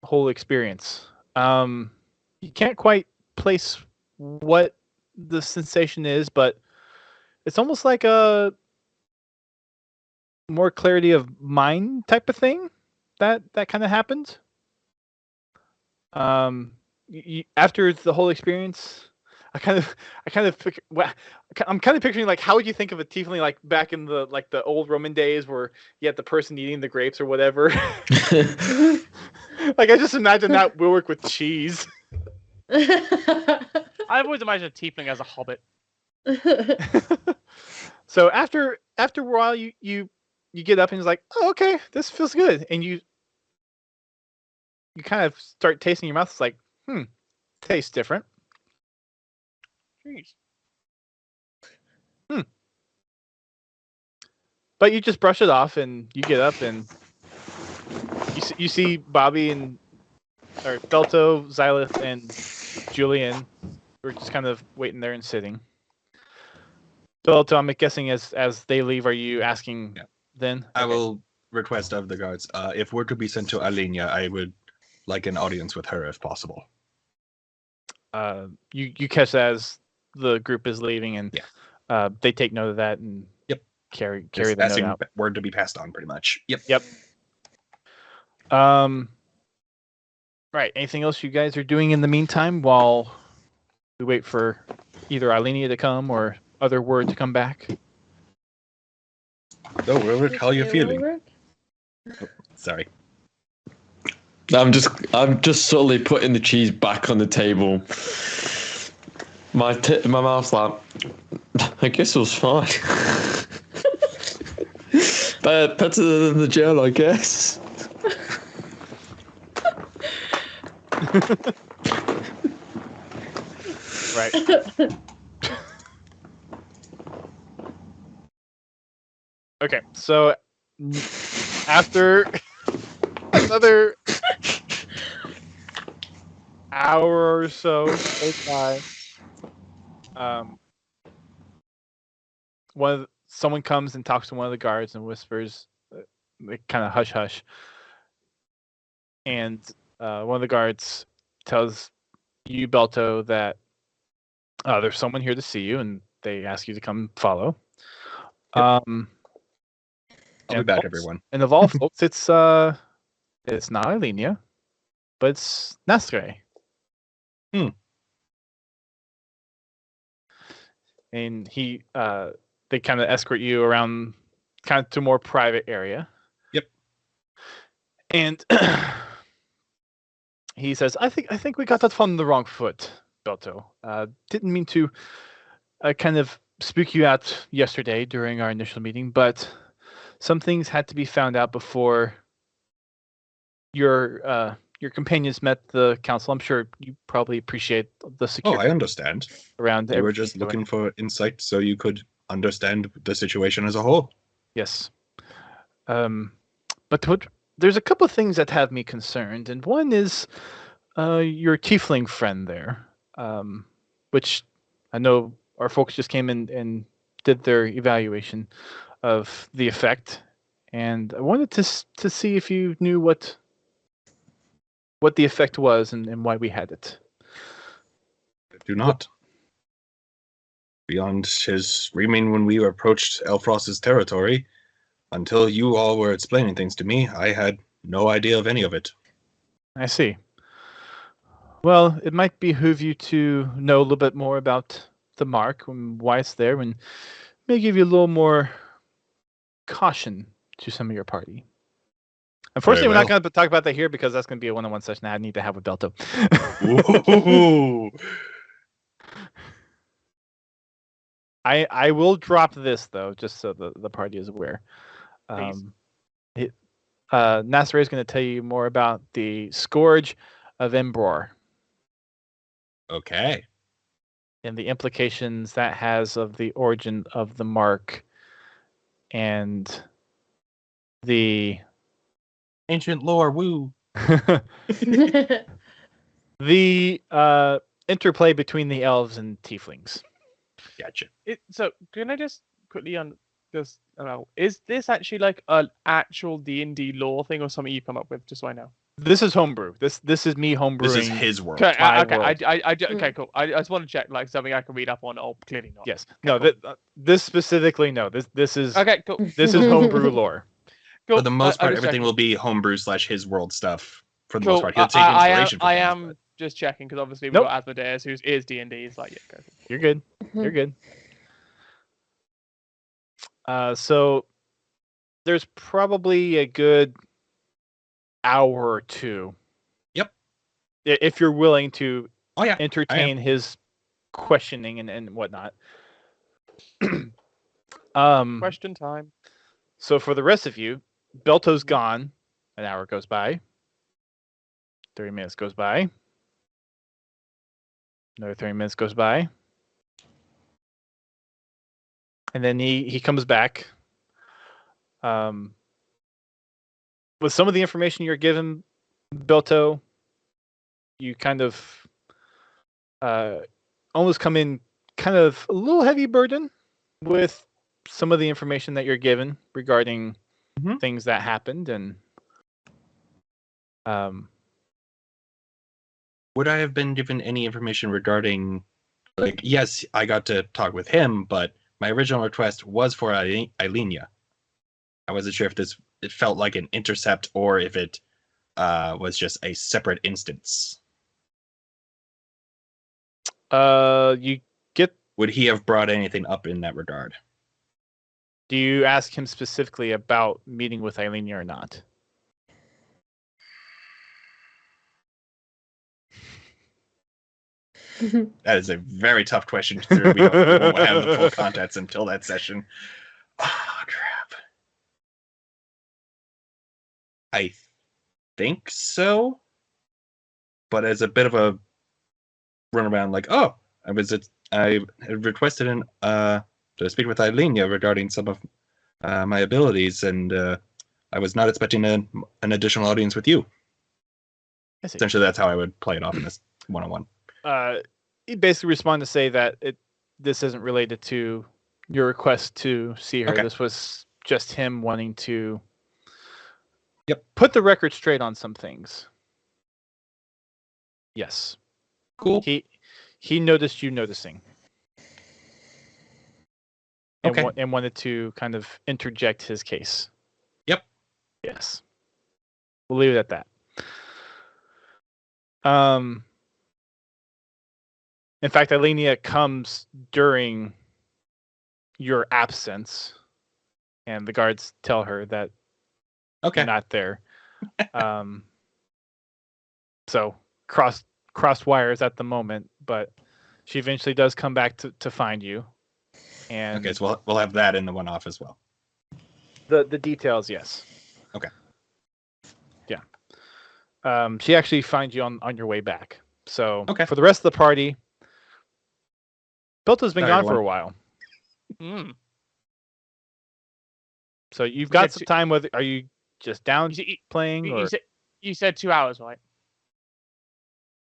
whole experience. You can't quite place what the sensation is, but it's almost like a more clarity of mind type of thing that kind of happened. After the whole experience, I'm kind of picturing like how would you think of a tiefling like back in the old Roman days where you had the person eating the grapes or whatever. Like I just imagine that will work with cheese. I've always imagined a tiefling as a hobbit. So after a while, you get up and it's like, oh, okay, this feels good, and you kind of start tasting your mouth. It's like, tastes different. Jeez. But you just brush it off and you get up and you you see Bobby and or Belto, Xylith, and Julian. We're just kind of waiting there and sitting. Belto, I'm guessing as they leave, are you asking then? I Okay. will request of the guards. If we're to be sent to Alenia, I would like an audience with her if possible. You catch that as the group is leaving, and they take note of that and carry Just the note passing out. word to be passed on, pretty much. Yep. Right. Anything else you guys are doing in the meantime while we wait for either Alenia to come or other word to come back? No, Ulrich, how are you feeling? Ulrich? Sorry. I'm just subtly putting the cheese back on the table. My mouth's like, I guess it was fine. Better than the gel, I guess. Right. Okay, so after another hour or so goes by, someone comes and talks to one of the guards and whispers, kind of hush hush, and one of the guards tells you, Belto, that there's someone here to see you, and they ask you to come follow. Yep. I'll be back, folks, everyone. And of all folks, it's not Alenia, but it's Nasre. And they kind of escort you around, kind of to a more private area. Yep. And he says, "I think we got that on the wrong foot, Belto. Didn't mean to kind of spook you out yesterday during our initial meeting, but some things had to be found out before your companions met the council. I'm sure you probably appreciate the security. I understand. Around You were just looking for insight so you could understand the situation as a whole. Yes. But there's a couple of things that have me concerned, and one is your tiefling friend there, which I know our folks just came in and did their evaluation of the effect, and I wanted to see if you knew what the effect was and why we had it. I do not. Beyond his screaming when we approached Elfrost's territory, until you all were explaining things to me, I had no idea of any of it. I see. Well, it might behoove you to know a little bit more about the mark and why it's there, and may give you a little more caution to some of your party. Unfortunately, we're not going to talk about that here because that's going to be a one-on-one session I need to have with Belto. Ooh. I will drop this though, just so the party is aware. Nasser is going to tell you more about the Scourge of Embror. Okay. And the implications that has of the origin of the mark and the ancient lore. Woo. The interplay between the elves and tieflings. Gotcha. So can I just quickly just is this actually like an actual D&D lore thing or something you come up with? Just so I know. This is homebrew. This is me homebrewing. This is his world. Okay, world. Okay, cool. I just want to check like something I can read up on. Oh, clearly not. Yes. Okay, No. cool. This specifically, no. This is okay. Cool. This is homebrew lore. Cool. For the most part, everything checking. will be homebrew / his world stuff. For the Cool. most part, he'll take inspiration from I things, am just checking because obviously we've Nope. got Asmodeus, who is D&D. It's like, yeah, go. You're good. You're good. So there's probably a good hour or two. Yep. If you're willing to entertain his questioning and whatnot. Question time. So for the rest of you, Belto's gone. An hour goes by. 30 minutes goes by. Another 30 minutes goes by. And then he comes back. with some of the information you're given, Bilto, you kind of almost come in kind of a little heavy burden with some of the information that you're given regarding things that happened, and would I have been given any information regarding, like, yes, I got to talk with him, but my original request was for Eilenia. I wasn't sure if it felt like an intercept or if it was just a separate instance. you get. Would he have brought anything up in that regard? Do you ask him specifically about meeting with Eilenia or not? That is a very tough question to consider. We won't have the full contents until that session. Oh, crap. I think so. But as a bit of a runaround, like, oh, I had requested to speak with Eilenia regarding some of my abilities, and I was not expecting an additional audience with you. Essentially, that's how I would play it off in this one-on-one. He basically responded to say that this isn't related to your request to see her. Okay. This was just him wanting to put the record straight on some things. Yes. Cool. He noticed you noticing. Okay. And wanted to kind of interject his case. Yep. Yes. We'll leave it at that. In fact, Eilenia comes during your absence, and the guards tell her that you're not there. So cross wires at the moment, but she eventually does come back to find you. And okay, so we'll have that in the one-off as well. The details, yes. Okay. Yeah. She actually finds you on your way back. So for the rest of the party, Bilto's been gone for a while. So you've got some time. Are you just down playing? Or? You said 2 hours, right?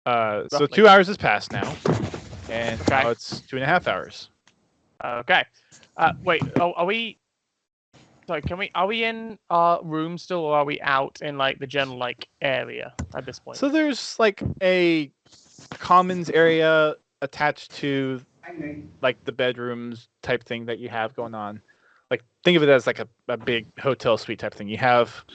So 2 hours has passed now, and now it's 2.5 hours. Okay. Wait. Are we? Sorry. Are we in our room still, or are we out in like the general area at this point? So there's like a commons area attached to like the bedrooms type thing that you have going on. Like think of it as like a big hotel suite type thing. You have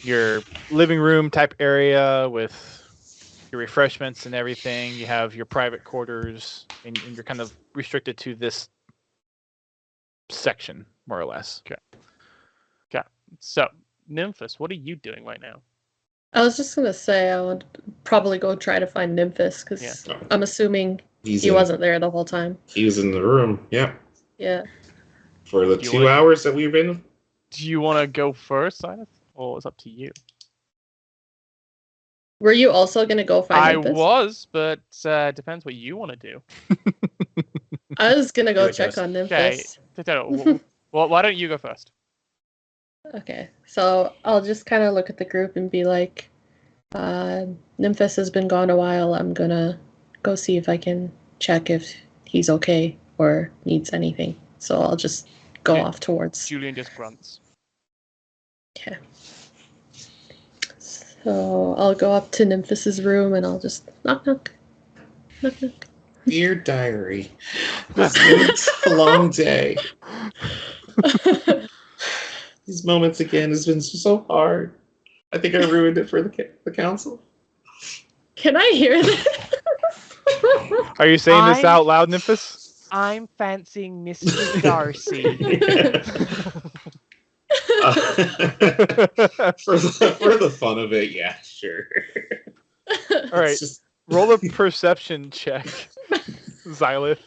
your living room type area with your refreshments and everything. You have your private quarters, and you're kind of restricted to this section, more or less. Okay. So, Nymphus, what are you doing right now? I was just gonna say I would probably go try to find Nymphus because I'm assuming he wasn't there the whole time. He was in the room. Yeah. Yeah. For the 2 hours that we've been. Do you want to go first, Silas, or it's up to you? Were you also gonna go find Nymphus? I was, but depends what you want to do. I was gonna go check on Nymphus. Okay. Well, why don't you go first? Okay, so I'll just kind of look at the group and be like, Nymphus has been gone a while. I'm gonna go see if I can check if he's okay or needs anything. So I'll just go off towards... Julian just grunts. Okay. So I'll go up to Nymphus's room and I'll just knock, knock. Knock, knock. Dear diary, this is a long day. These moments again has been so hard. I think I ruined it for the council. Can I hear this? Are you saying this out loud, Nymphus? I'm fancying Mr. Darcy. For the fun of it, yeah, sure. All right, roll a perception check, Xylith,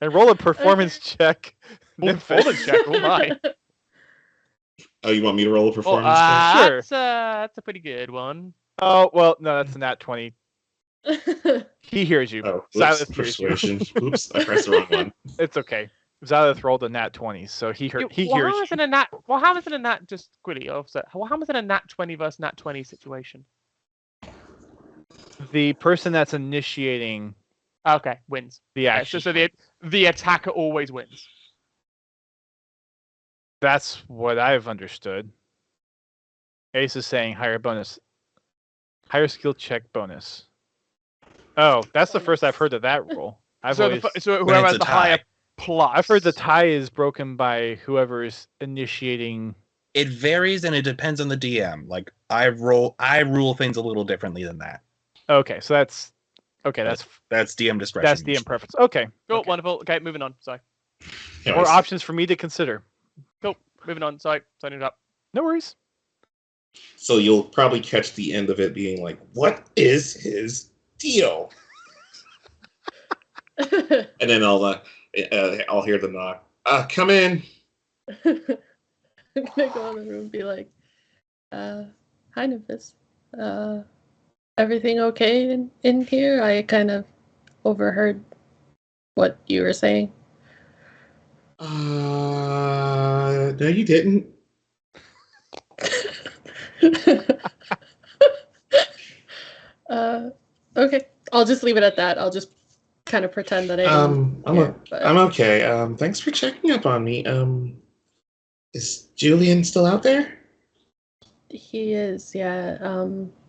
and roll a performance check. Performance check, oh my. Oh, you want me to roll a performance check? Sure. That's a pretty good one. Oh, well, no, that's a nat 20. He hears you. Oh, Silas hears you. persuasion. Oops, I pressed the wrong one. It's okay. Xylith rolled a nat 20, so he hears How you. is it a nat? Well, how is it a nat? Just quickly, offset. How is it a nat 20 versus nat 20 situation? The person that's initiating Okay, wins. the Yeah, action. so the attacker always wins. That's what I've understood. Ace is saying higher skill check bonus. Oh, that's the first I've heard of that rule. So whoever has it's a the higher tie. plus. I've heard the tie is broken by whoever is initiating. It varies and it depends on the DM. Like I rule things a little differently than that. Okay, so that's DM discretion. that's DM preference. Okay, Cool, okay. wonderful. Okay, moving on. Sorry. More options for me to consider. Cool, moving on. Sorry, turning it up. No worries. So you'll probably catch the end of it being like, "What is his deal?" And then I'll hear the knock. Come in. I'm gonna go in the room and be like, "Hi, Nymphis. Everything okay in here? I kind of overheard what you were saying." No, you didn't. Okay. I'll just leave it at that. I'll just kind of pretend that I didn't hear, I'm okay. Thanks for checking up on me. Is Julian still out there? He is, yeah.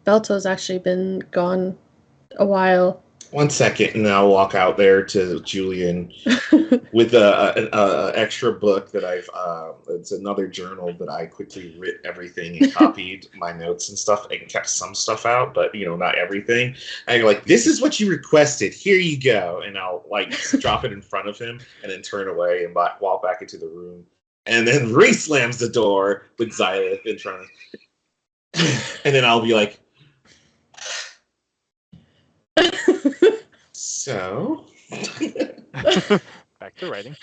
Belto's actually been gone a while. 1 second, and I'll walk out there to Julian with an extra book that it's another journal that I quickly writ everything and copied my notes and stuff and kept some stuff out, but not everything. I go like, "This is what you requested. Here you go," and I'll drop it in front of him and then turn away and walk back into the room, and then re-slams the door with Xylith in front of him, and then I'll be like, "So." Back to writing.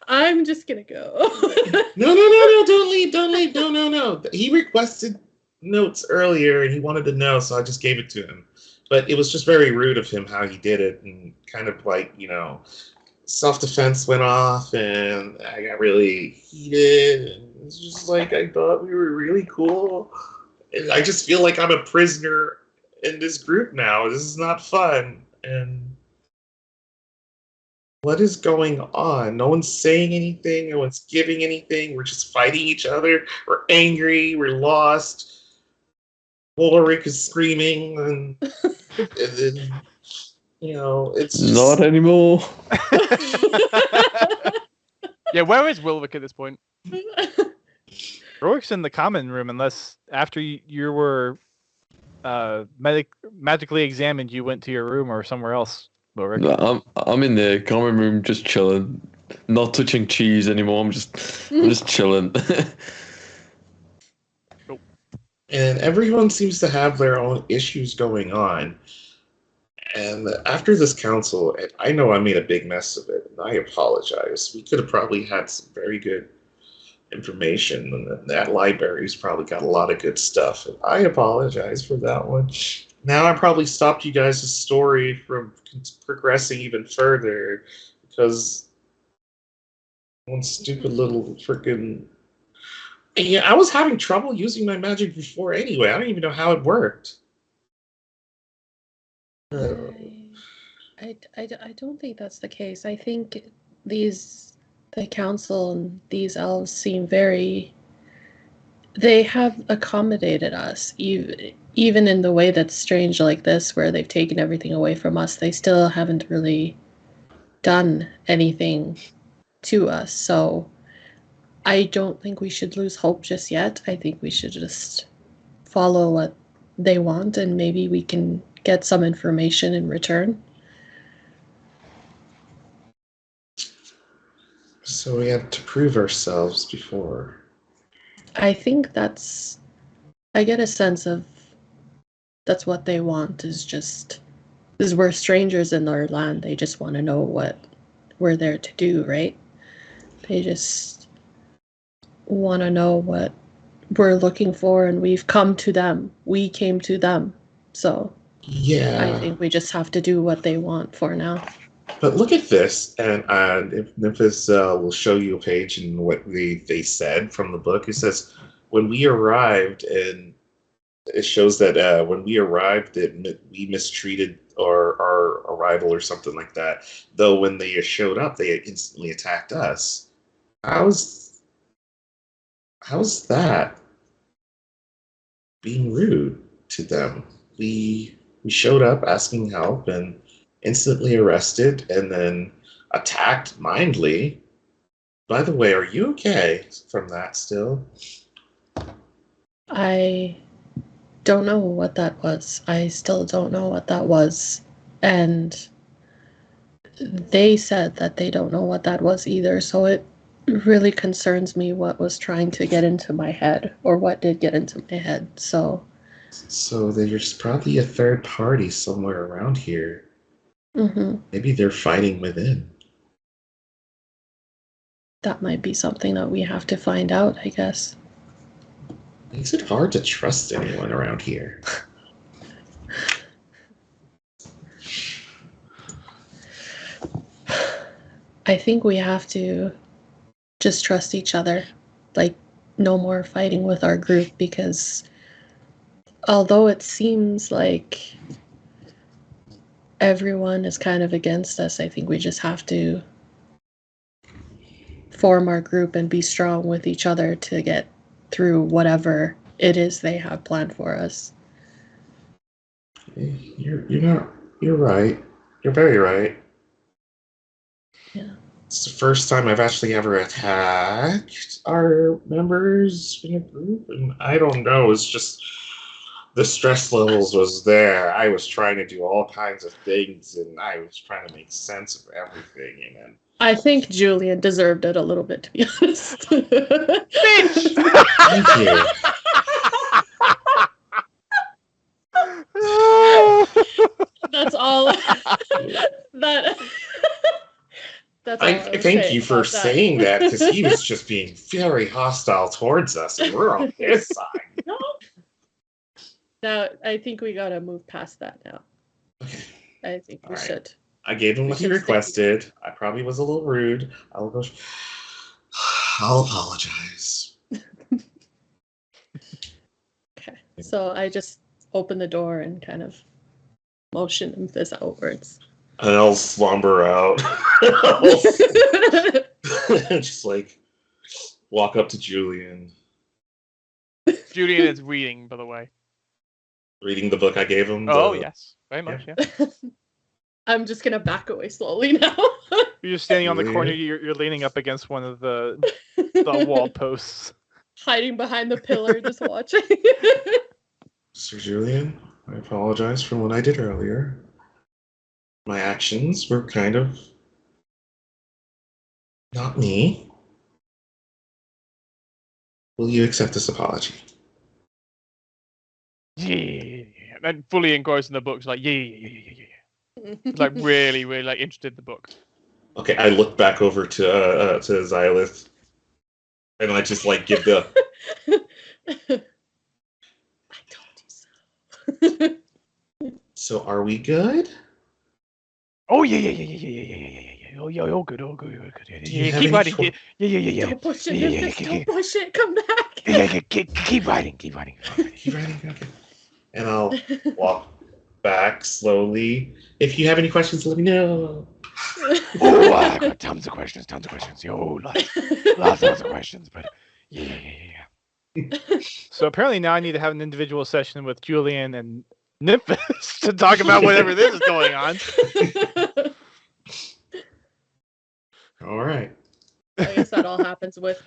I'm just gonna go. No, don't leave, no. He requested notes earlier and he wanted to know, so I just gave it to him. But it was just very rude of him how he did it, and kind of self-defense went off and I got really heated, and it's just like, I thought we were really cool. And I just feel like I'm a prisoner in this group now. This is not fun. And what is going on? No one's saying anything. No one's giving anything. We're just fighting each other. We're angry. We're lost. Ulrich is screaming, and then, it's just... Not anymore. Yeah, where is Wilwick at this point? Rourke's in the common room, unless after you were magically examined, you went to your room or somewhere else. Rourke. No, I'm in the common room just chilling, not touching cheese anymore. I'm just chilling. And everyone seems to have their own issues going on. And after this council, I know I made a big mess of it, and I apologize. We could have probably had some very good information, and that library's probably got a lot of good stuff. And I apologize for that one. Now I probably stopped you guys' story from progressing even further because one stupid little freaking... Yeah, I was having trouble using my magic before anyway. I don't even know how it worked. I don't think that's the case. I think the council and these elves seem very... They have accommodated us, even in the way that's strange like this, where they've taken everything away from us. They still haven't really done anything to us. So I don't think we should lose hope just yet. I think we should just follow what they want, and maybe we can get some information in return. So we had to prove ourselves before. I think I get a sense of that's what they want, is we're strangers in their land. They just want to know what we're there to do, right? They just want to know what we're looking for, and we've come to them. We came to them. So yeah, I think we just have to do what they want for now. But look at this, and if Memphis will show you a page and what they said from the book. It says, when we arrived, and it shows that when we arrived, we mistreated our arrival or something like that. Though when they showed up, they instantly attacked us. How's that being rude to them? We showed up asking help and instantly arrested and then attacked mindly. By the way, are you okay from that still? I don't know what that was. I still don't know what that was. And they said that they don't know what that was either, so it really concerns me what was trying to get into my head, or what did get into my head. So There's probably a third party somewhere around here. Maybe they're fighting within. That might be something that we have to find out, I guess. Makes it hard to trust anyone around here. I think we have to just trust each other. Like, no more fighting with our group, because although it seems like everyone is kind of against us, I think we just have to form our group and be strong with each other to get through whatever it is they have planned for us. You're right. You're very right. Yeah. It's the first time I've actually ever attacked our members in a group, and I don't know, it's just the stress levels was there. I was trying to do all kinds of things, and I was trying to make sense of everything, and then I think Julian deserved it a little bit, to be honest. Bitch! thank you. That's all. That's all I was thank saying you for about that. saying that, because he was just being very hostile towards us, and we're on his side. No. Now, I think we gotta move past that now. Okay. I think we All right. should. I gave him what he should stick requested. I probably was a little rude. I'll apologize. Okay. So I just open the door and kind of motion him this outwards. And I'll slumber out. Just like walk up to Julian, Julian is reading, by the way. reading the book I gave him. Oh, yes. Very much, yeah. I'm just gonna back away slowly now. You're just standing on the corner. You're leaning up against one of the wall posts. Hiding behind the pillar, just watching. Sir Julian, I apologize for what I did earlier. My actions were kind of not me. Will you accept this apology? Yeah. And fully engrossed in the books, like, yeah. Like, really, really, like, interested in the book. Okay, I look back over to Xylith, and I just like give the. I told you so. So are we good? Oh yeah. Oh yeah, all good. Do you Yeah, have keep any riding. tro- Yeah. Don't push it, Yeah, Memphis, yeah, don't push it, come back. Yeah, keep riding. Keep riding. Okay. And I'll walk back slowly. If you have any questions, let me know. Oh, I got tons of questions. Yo, lots of questions, but yeah. So apparently now I need to have an individual session with Julian and Nymphis to talk about whatever this is going on. All right. I guess that all happens with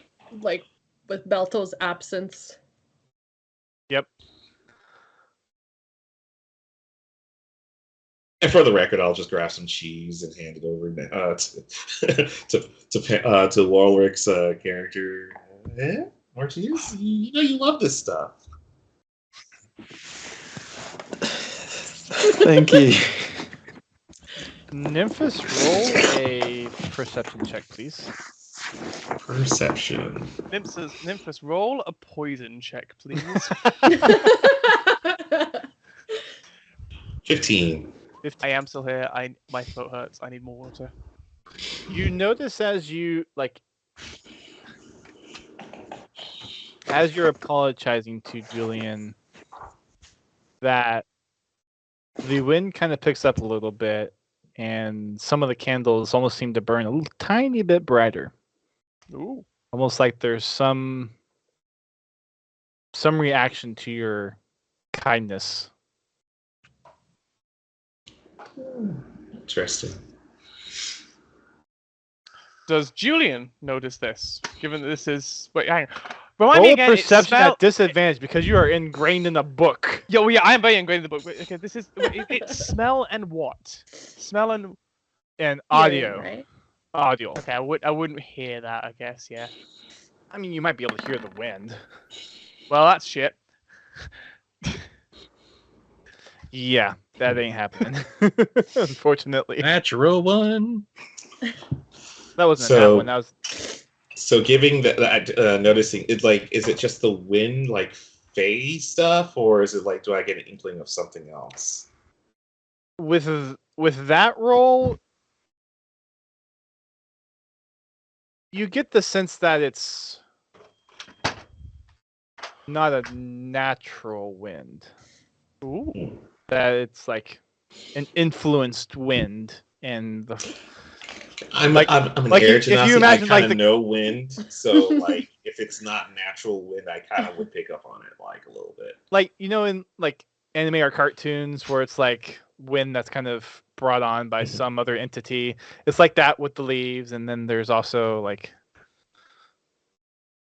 Belto's absence. Yep. And for the record, I'll just grab some cheese and hand it over to Warwick's character. More cheese? You know you love this stuff. Thank you. Nymphis, roll a perception check, please. Perception. Nymphis, roll a poison check, please. 15. I am still here. My throat hurts. I need more water. You notice as you're apologizing to Julian that the wind kind of picks up a little bit, and some of the candles almost seem to burn a little tiny bit brighter. Ooh. Almost like there's some reaction to your kindness. Interesting. Does Julian notice this? Given that this is hang on. Remind me Roll again. perception at disadvantage because you are ingrained in the book. Yo, yeah, I am very ingrained in the book. But, okay, this is it's smell and what? Smell and audio. Hearing, right? Audio. okay. I wouldn't hear that. I guess yeah. I mean, you might be able to hear the wind. Well, that's shit. Yeah, that ain't happening. Unfortunately, Natural one. that wasn't So- that one. That was So giving that noticing it's like, is it just the wind like phase stuff, or is it like, do I get an inkling of something else? with that roll. You get the sense that it's not a natural wind. Ooh. That it's like an influenced wind, and I'm Like- an like air if you genasi, imagine, I like, kind of the- know wind, so like if it's not natural wind, I kind of would pick up on it like a little bit. like in like anime or cartoons where it's like wind that's kind of brought on by some other entity. It's like that with the leaves, and then there's also like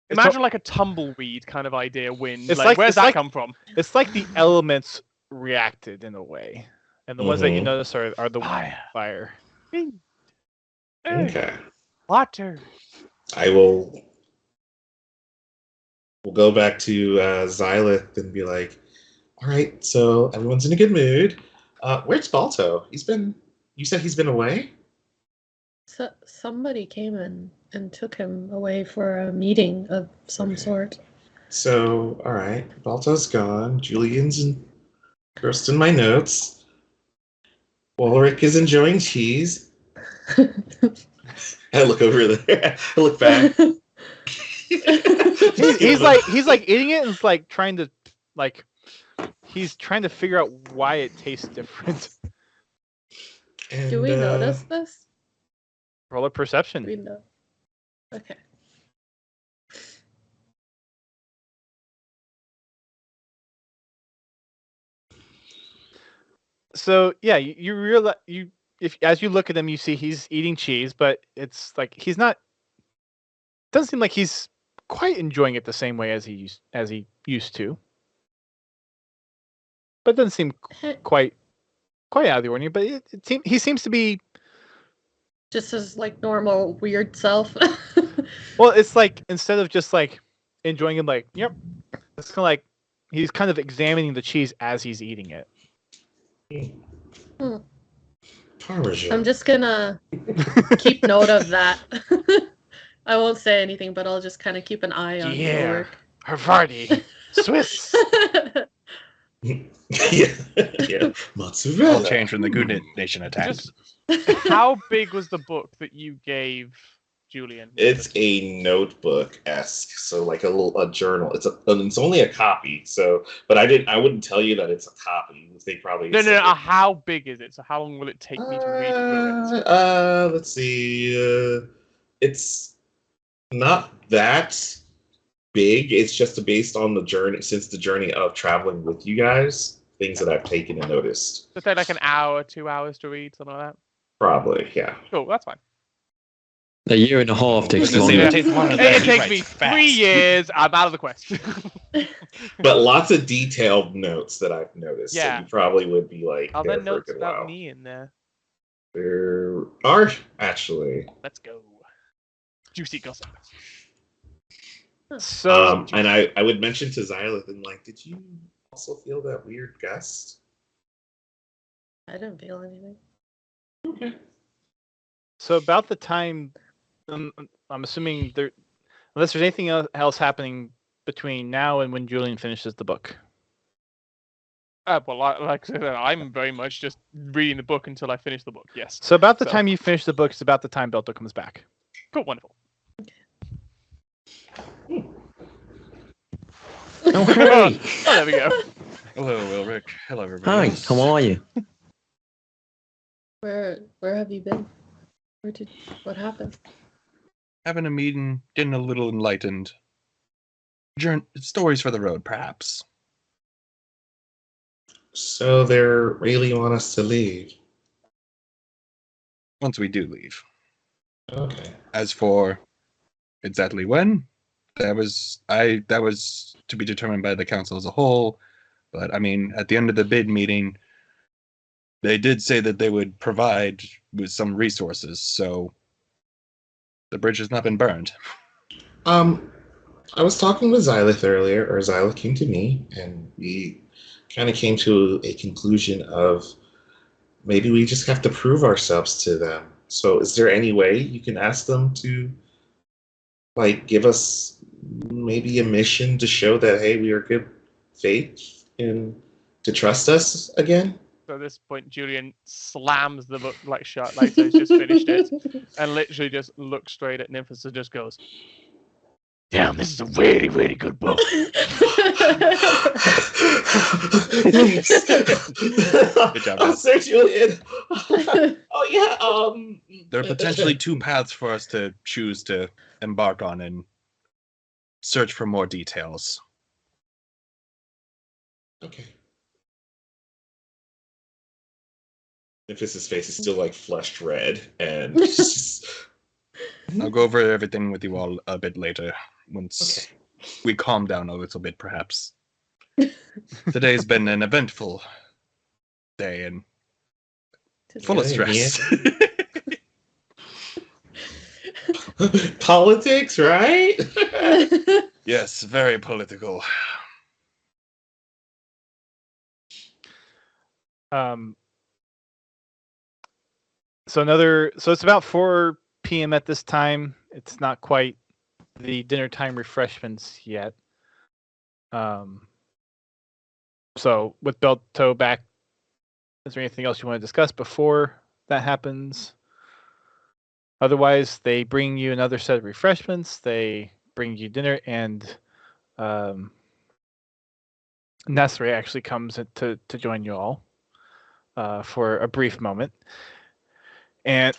Imagine like a tumbleweed kind of idea. Wind. It's Like, like- where's it's that like- come from? it's like the elements reacted in a way, and the ones that you Mhm. notice are the Fire. fire. Wind. Okay, Water. I will. We'll go back to Xylith and be like, "All right, so everyone's in a good mood. Where's Balto? You said he's been away. So somebody came in and took him away for a meeting of some Okay. sort. So, all right, Balto's gone. Julian's engrossed in my notes. Walrick is enjoying cheese. I look over there. I look back. He's like eating it, and it's like trying to he's trying to figure out why it tastes different. And, Do we notice this? Roll a perception. Do we know? Okay. So yeah, you realize if as you look at him, you see he's eating cheese, but it's like he's not. Doesn't seem like he's quite enjoying it the same way as he used to. But doesn't seem quite out of the ordinary. But he seems to be. Just his like normal weird self. Well, it's like instead of just like enjoying it, like yep, it's kind of like he's kind of examining the cheese as he's eating it. Parmesan. I'm just gonna keep note of that. I won't say anything, but I'll just kind of keep an eye on Yeah. Havarti, Swiss. yeah. Mozzarella. All change when the Good Nation attacked. Just how big was the book that you gave Julian? It's a notebook-esque, so like a journal. It's only a copy, so but I wouldn't tell you that it's a copy. They probably No. How big is it? So how long will it take me to read through it? Let's see. It's not that big. It's just based on the journey of traveling with you guys, things that I've taken and noticed. So take like an hour, 2 hours to read, something like that. Probably, yeah. Cool, that's fine. A year and a half takes I was gonna say, longer. it takes longer than It he takes writes me fast. 3 years. I'm out of the question. But lots of detailed notes that I've noticed. Yeah. So you probably would be like, Are there there for a notes good about while. me in there? There are actually. Let's go. Juicy gossip. So And I would mention to Xylith and like, did you also feel that weird gust? I didn't feel anything. Okay. So about the time, I'm assuming unless there's anything else happening between now and when Julian finishes the book. Well, like I said, I'm very much just reading the book until I finish the book. Yes. So about the time you finish the book, it's about the time Belto comes back. Cool. Wonderful. Oh, hey. Oh, there we go. Hello, Ulrich. Hello, everybody. Hi, how are you? Where have you been? What happened? Having a meeting, getting a little enlightened. Stories for the road, perhaps. So they really want us to leave. Once we do leave. Okay. As for exactly when, that was to be determined by the council as a whole. But I mean, at the end of the bid meeting, they did say that they would provide with some resources, so the bridge has not been burned. I was talking with Xylith earlier, or Xylith came to me, and we kind of came to a conclusion of maybe we just have to prove ourselves to them. So is there any way you can ask them to like give us maybe a mission to show that hey, we are good faith and to trust us again? So at this point, Julian slams the book like shut, like so he's just finished it, and literally just looks straight at Nymphus and just goes, Damn, this is a really, really good book. Good job, Oh, guys. Sir Julian. Oh yeah. There are potentially two paths for us to choose to embark on and search for more details. Okay. Nymphus's face is still like flushed red, and it's just I'll go over everything with you all a bit later, once okay. we calm down a little bit, perhaps. Today's been an eventful day and full of Yeah, stress. Politics, right? Yes, very political. So it's about 4 p.m. at this time. It's not quite the dinner time refreshments yet. So with Belto back, is there anything else you want to discuss before that happens? Otherwise, they bring you another set of refreshments. They bring you dinner, and Nasri actually comes to join you all for a brief moment. And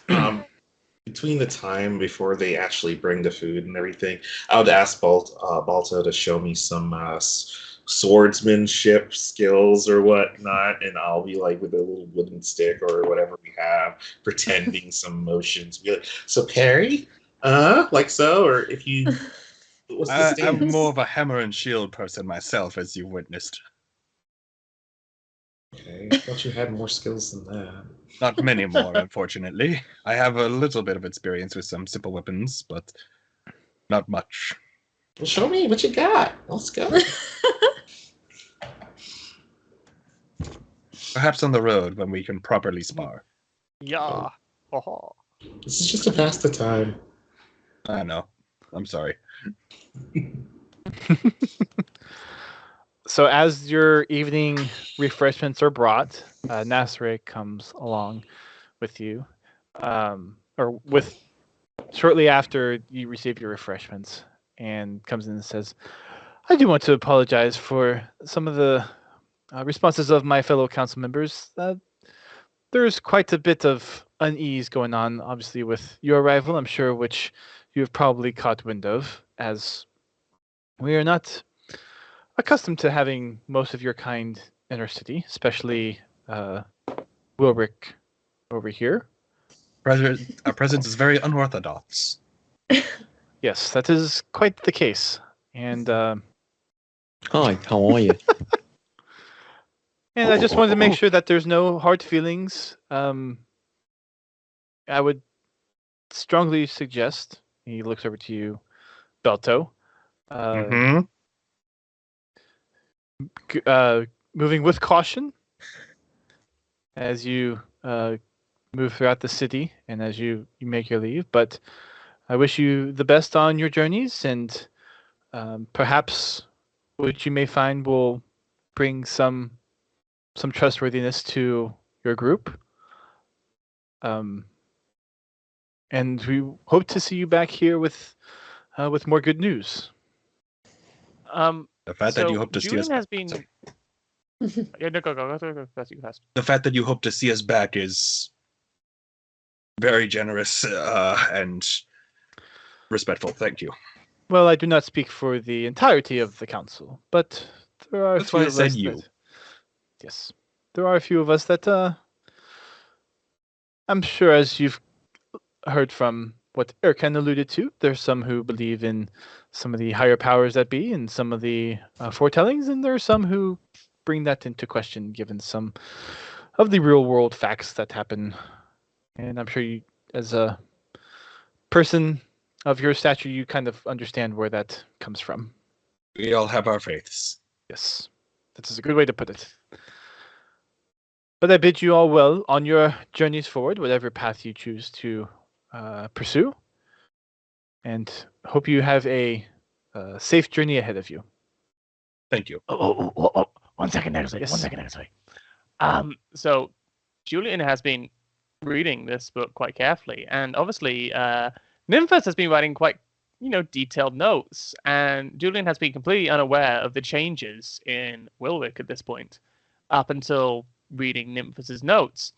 Between the time before they actually bring the food and everything, I would ask Balto to show me some swordsmanship skills or whatnot, and I'll be like with a little wooden stick or whatever we have, pretending some motions. Be like, so parry, like so, or if you. What's the I'm stance? more of a hammer and shield person myself, as you witnessed. Okay, I thought you had more skills than that. Not many more, unfortunately. I have a little bit of experience with some simple weapons, but not much. Well, show me what you got. Let's go. Perhaps on the road when we can properly spar. yeah. Oh. This is just to pass the time. I know. I'm sorry. So as your evening refreshments are brought, Nasre comes along with you, or with shortly after you receive your refreshments, and comes in and says, "I do want to apologize for some of the responses of my fellow council members. There's quite a bit of unease going on, obviously, with your arrival. I'm sure, which you have probably caught wind of, as we are not accustomed to having most of your kind in our city, especially Wilrick over here. Our presence is very unorthodox. Yes, that is quite the case. And Hi, how are you? and I just wanted to make sure that there's no hard feelings. I would strongly suggest, he looks over to you, Belto, moving with caution as you move throughout the city and as you make your leave. But I wish you the best on your journeys, and perhaps what you may find will bring some some trustworthiness to your group. And we hope to see you back here with more good news. The fact that you hope to see us. Julian has been. Yeah, no, go. You first. The fact that you hope to see us back is very generous and respectful. Thank you. Well, I do not speak for the entirety of the council, but there are That's a few why I of said us you. that, yes, there are a few of us that I'm sure, as you've heard from what Erkan alluded to, there's some who believe in some of the higher powers that be and some of the foretellings, and there are some who bring that into question given some of the real world facts that happen. And I'm sure you, as a person of your stature, you kind of understand where that comes from. We all have our faiths. Yes, that is a good way to put it. But I bid you all well on your journeys forward, whatever path you choose to pursue, and hope you have a safe journey ahead of you. Thank you. Oh, 1 second, actually. Yes. 1 second, actually. So Julian has been reading this book quite carefully, and obviously Nymphus has been writing quite, detailed notes, and Julian has been completely unaware of the changes in Wilwick at this point, up until reading Nymphus's notes.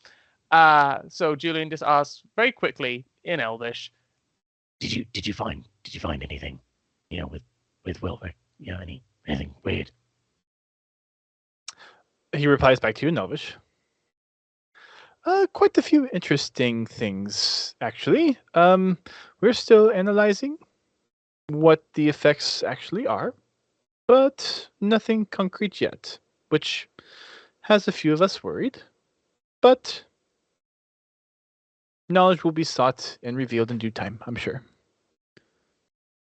So Julian just asks very quickly in Elvish, Did you find anything, with Wilwick? Anything weird? He replies back to you, Novish. Quite a few interesting things, actually. We're still analyzing what the effects actually are, but nothing concrete yet, which has a few of us worried. But knowledge will be sought and revealed in due time, I'm sure.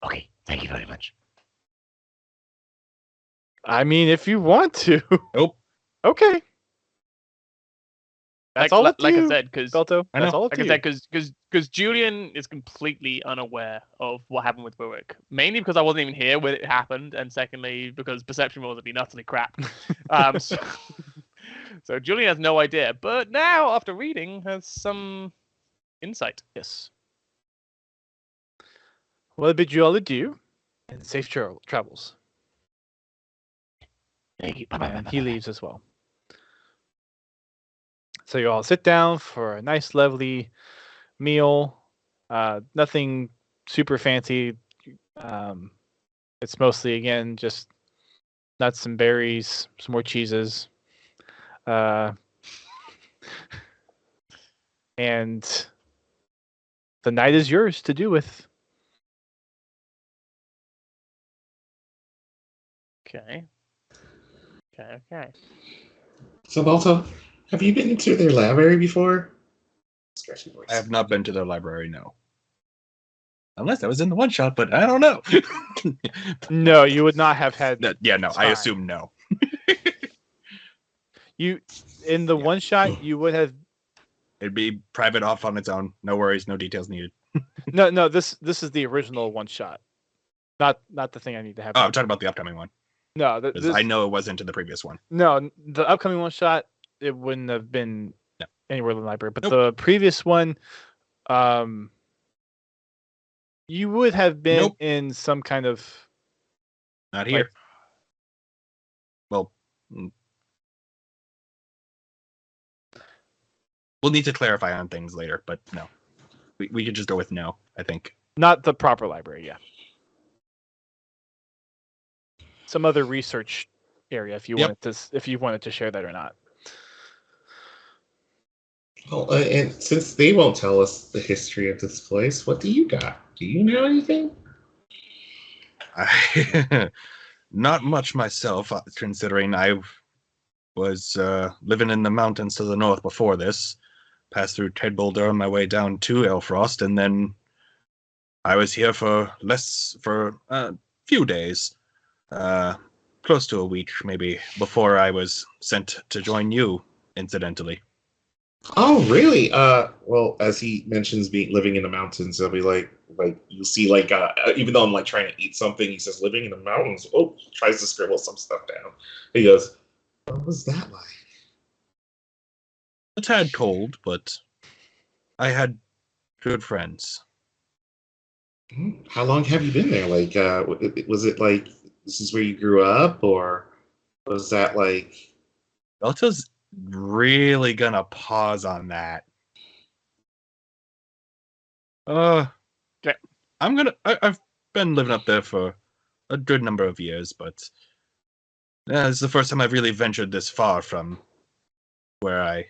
Okay, thank you very much. I mean, if you want to. Nope. Okay. That's all up to like you, I said, because Belto. I That's know. all up like to I you. said, because Julian is completely unaware of what happened with Wilwick. Mainly because I wasn't even here when it happened, and secondly because perception rolls have been utterly crap. So Julian has no idea, but now after reading has some insight. Yes. Well, I bid you all adieu and safe travels. Thank you. And he leaves as well. So you all sit down for a nice, lovely meal. Nothing super fancy. It's mostly, again, just nuts and berries, some more cheeses. And the night is yours to do with. Okay. So, Balto, have you been to their library before? Scratchy voice. I have not been to their library, no. Unless I was in the one shot, but I don't know. No, you would not have had. No, I Time. assume no. You in the one shot, you would have. It'd be private off on its own. No worries, no details needed. No. This is the original one shot, not the thing I need to have. Oh, I'm talking about the upcoming one. No, I know it wasn't in the previous one. No, the upcoming one shot, it wouldn't have been No. anywhere in the library. But Nope. the previous one, you would have been Nope. in some kind of. Not here. Like- Well, we'll need to clarify on things later, but no. We could just go with no, I think. Not the proper library, yeah. Some other research area, if you Yep. wanted to share that or not. Well, and since they won't tell us the history of this place, what do you got? Do you know anything? Not much myself, considering I was living in the mountains to the north before this. Passed through Ted Boulder on my way down to Elfrost, and then I was here for a few days. Close to a week, maybe, before I was sent to join you, incidentally. Oh, really? Well, as he mentions living in the mountains, he'll be like you see, even though I'm trying to eat something, he says living in the mountains. Oh, tries to scribble some stuff down. He goes, "What was that like?" A tad cold, but I had good friends. How long have you been there? Like, was it like this is where you grew up, or was that like? Delta's really gonna pause on that. Okay. I've been living up there for a good number of years, but it's the first time I've really ventured this far from where I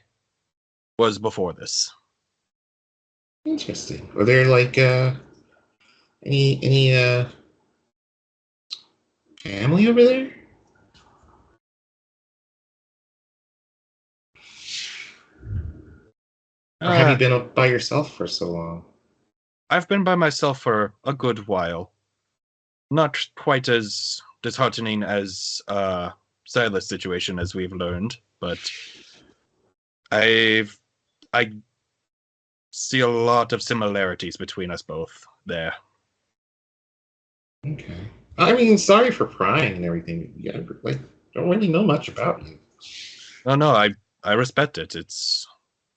was before this. Interesting. Are there like any family over there? Or have you been by yourself for so long? I've been by myself for a good while. Not quite as disheartening as Silas' situation as we've learned, but I see a lot of similarities between us both there. Okay. I mean, sorry for prying and everything. Yeah, like don't really know much about you. No, I respect it. It's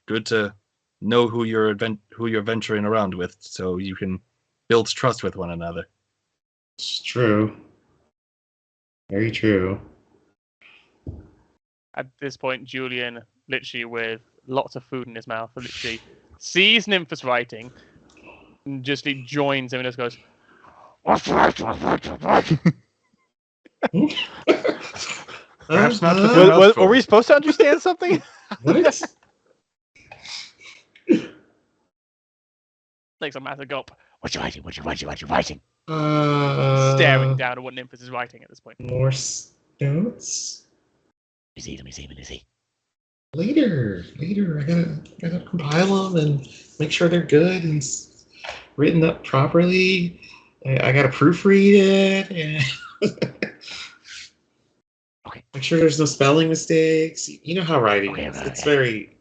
good to know who you're venturing around with, so you can build trust with one another. It's true. Very true. At this point, Julian, literally with lots of food in his mouth, literally sees Nymphus writing, and just joins him and just goes, What's right? Perhaps not with Uh-huh. Were we supposed to understand something? What? takes a massive gulp, What you writing? What you writing? staring down at what Nymphus is writing at this point. More notes? Let me see. Later. I gotta compile them and make sure they're good and written up properly. I gotta proofread it and Okay. make sure there's no spelling mistakes. You know how writing Okay, is. right, It's okay. very.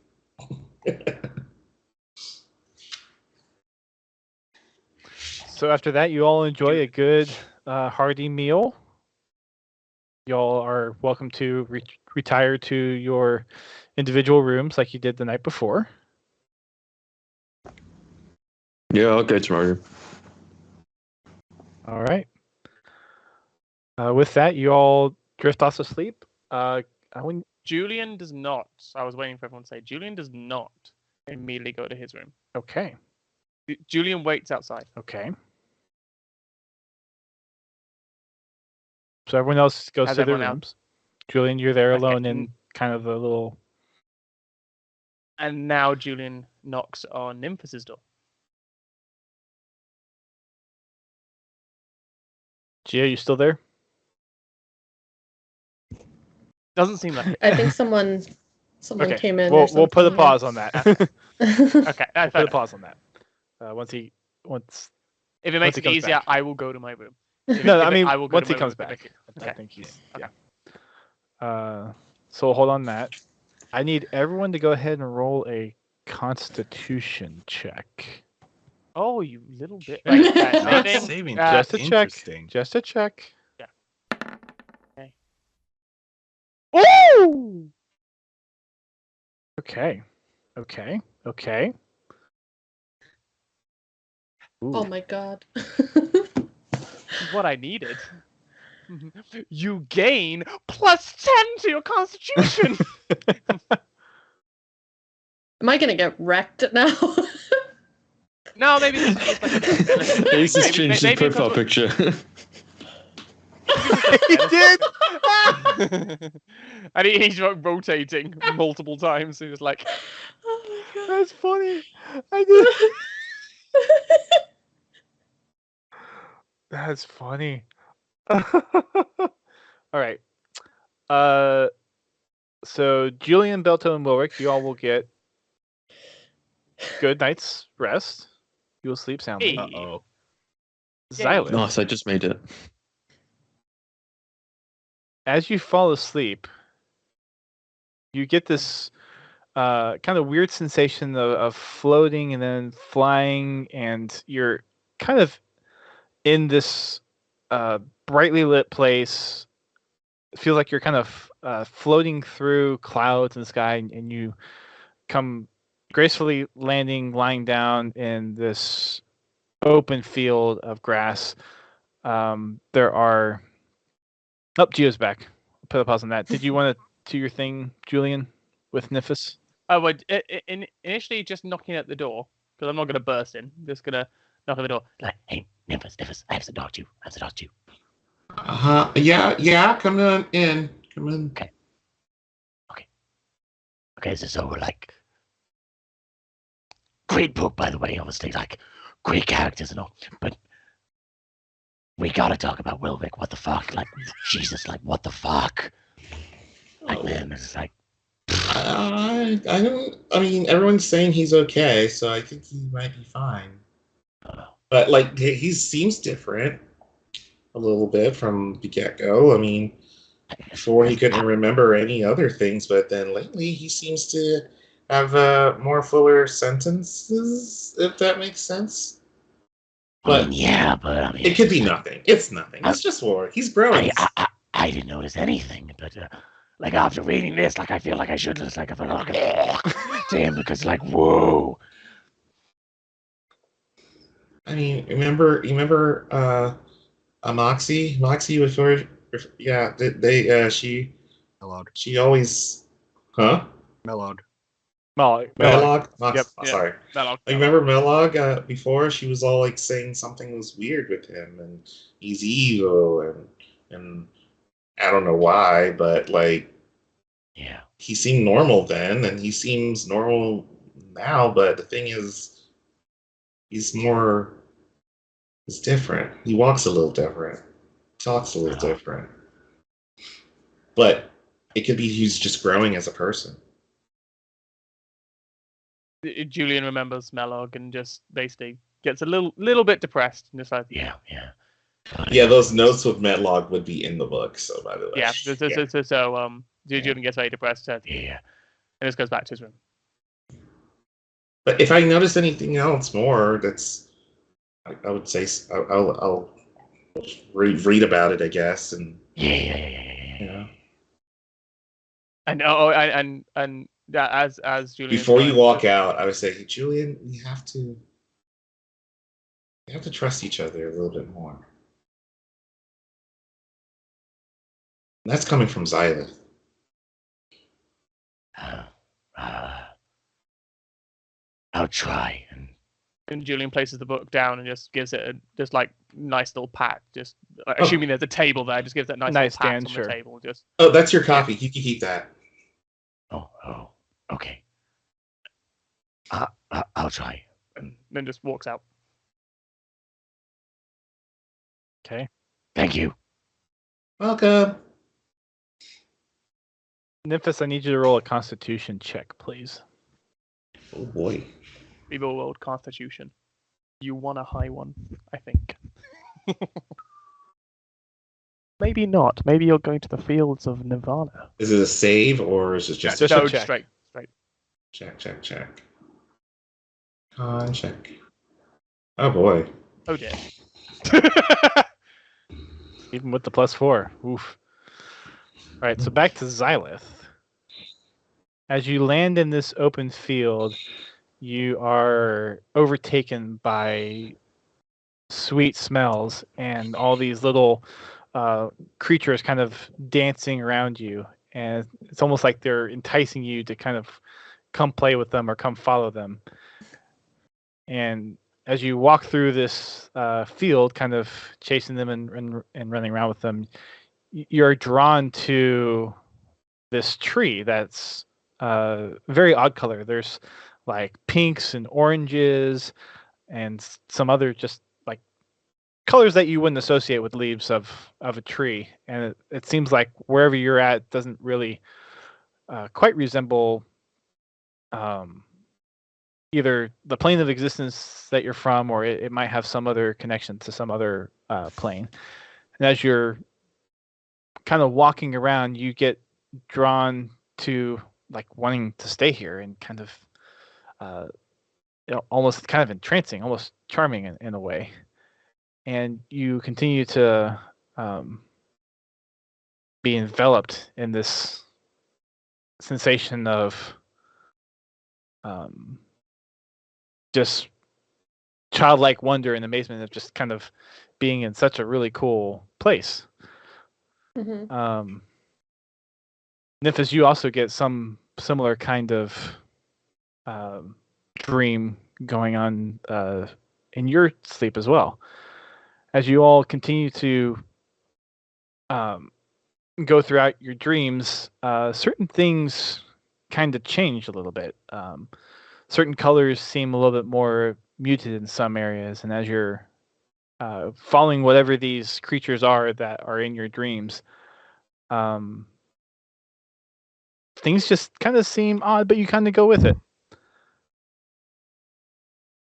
So after that, you all enjoy a good hearty meal. Y'all are welcome to retire to your individual rooms like you did the night before. Yeah, I'll go to my room. All right. With that, you all drift off to sleep. Julian does not. I was waiting for everyone to say Julian does not immediately go to his room. Okay. Julian waits outside. Okay. So everyone else goes Has to their everyone rooms. Julian, you're there Okay, alone in kind of a little. And now Julian knocks on Nymphus's door. Gia, you still there? Doesn't seem like it. I think someone Okay. came in. We'll put a yeah. pause on that. Okay, We'll put a pause on that. Once if it makes he it comes easier, back. I will go to my room. No, I mean I will go once to he my comes room. back. I Okay. think he's Okay. yeah. So hold on that. I need everyone to go ahead and roll a Constitution check. Oh, you little bit. Not Right, saving Just a check. Interesting. Just a check. Okay. Woo! Okay. Oh Ooh. my god. What I needed. You gain +10 to your Constitution. Am I gonna get wrecked now? No, maybe this is just like Ace has maybe- changed his maybe it profile comes picture. He did. and he's rotating multiple times. He was like, Oh my god. That's funny. I did. That's funny. All right. So Julian, Belto, and Wilrick, you all will get good night's rest. You will sleep soundly. Hey. Uh-oh. Xylith, Nice, I just made it. as you fall asleep, you get this kind of weird sensation of floating and then flying, and you're kind of in this brightly lit place. It feels like you're kind of floating through clouds in the sky, and you come gracefully lying down in this open field of grass. There are. Oh, Gio's back. Put a pause on that. Did you want to do your thing, Julian, with Nymphis? I would initially just knocking at the door because I'm not going to burst in. Just going to knock at the door. Like, hey, Nymphis, I have to talk to you. Yeah. Come on in. Come in. Okay, so like, great book, by the way, obviously, like, great characters and all, but we gotta talk about Wilvick. What the fuck? Like, Jesus, like, what the fuck? Like, man, it's like, I don't. I mean, everyone's saying he's okay, so I think he might be fine. But like, he seems different a little bit from the get-go. I mean, before he couldn't remember any other things, but then lately he seems to have more fuller sentences, if that makes sense. But I mean, it could be nothing. It's nothing. It's just war. He's growing. I didn't notice anything, but like after reading this, like I feel like I should just like, damn, because like, whoa. I mean, remember Moxie? Moxie was Mellowed. she always, huh? Mellowed. Mellog? Yep. Sorry. Mellog. I remember Mellog before she was all like saying something was weird with him and he's evil and I don't know why, but like he seemed normal then and he seems normal now, but the thing is he's different. He walks a little different. Talks a little different. But it could be he's just growing as a person. Julian remembers Mellog and just basically gets a little bit depressed and just like Yeah, those notes with Metlog would be in the book. So by the way, Julian gets very depressed. And this goes back to his room. But if I notice anything else more, that's I would say I'll read about it, I guess, and And as Julian before you walk out, I would say, hey, Julian, we have to trust each other a little bit more. And that's coming from Xylith. I'll try. And Julian places the book down and just gives it a nice little pat. Just assuming there's a table there, just gives that nice little pat on the table. Just that's your copy. You can keep that. Oh, okay. I'll try. And then just walks out. Okay. Thank you. Welcome. Nymphis, I need you to roll a Constitution check, please. Oh boy. Evil World Constitution. You want a high one, I think. Maybe not. Maybe you're going to the fields of Nirvana. Is it a save or is it just a check? Straight. Check. Con check. Oh boy. Oh dear. Even with the +4. Oof. All right, so back to Xylith. As you land in this open field, you are overtaken by sweet smells and all these little creatures kind of dancing around you. And it's almost like they're enticing you to kind of come play with them or come follow them. And as you walk through this field, kind of chasing them and running around with them, you're drawn to this tree that's very odd color. There's like pinks and oranges and some other just like colors that you wouldn't associate with leaves of a tree. And it seems like wherever you're at doesn't really quite resemble either the plane of existence that you're from, or it might have some other connection to some other plane. And as you're kind of walking around, you get drawn to like wanting to stay here and kind of almost kind of entrancing, almost charming in a way. And you continue to be enveloped in this sensation of just childlike wonder and amazement of just kind of being in such a really cool place. Mm-hmm. Nymphis, you also get some similar kind of dream going on in your sleep as well. As you all continue to go throughout your dreams, certain things kind of change a little bit. Certain colors seem a little bit more muted in some areas, and as you're following whatever these creatures are that are in your dreams, things just kind of seem odd, but you kind of go with it.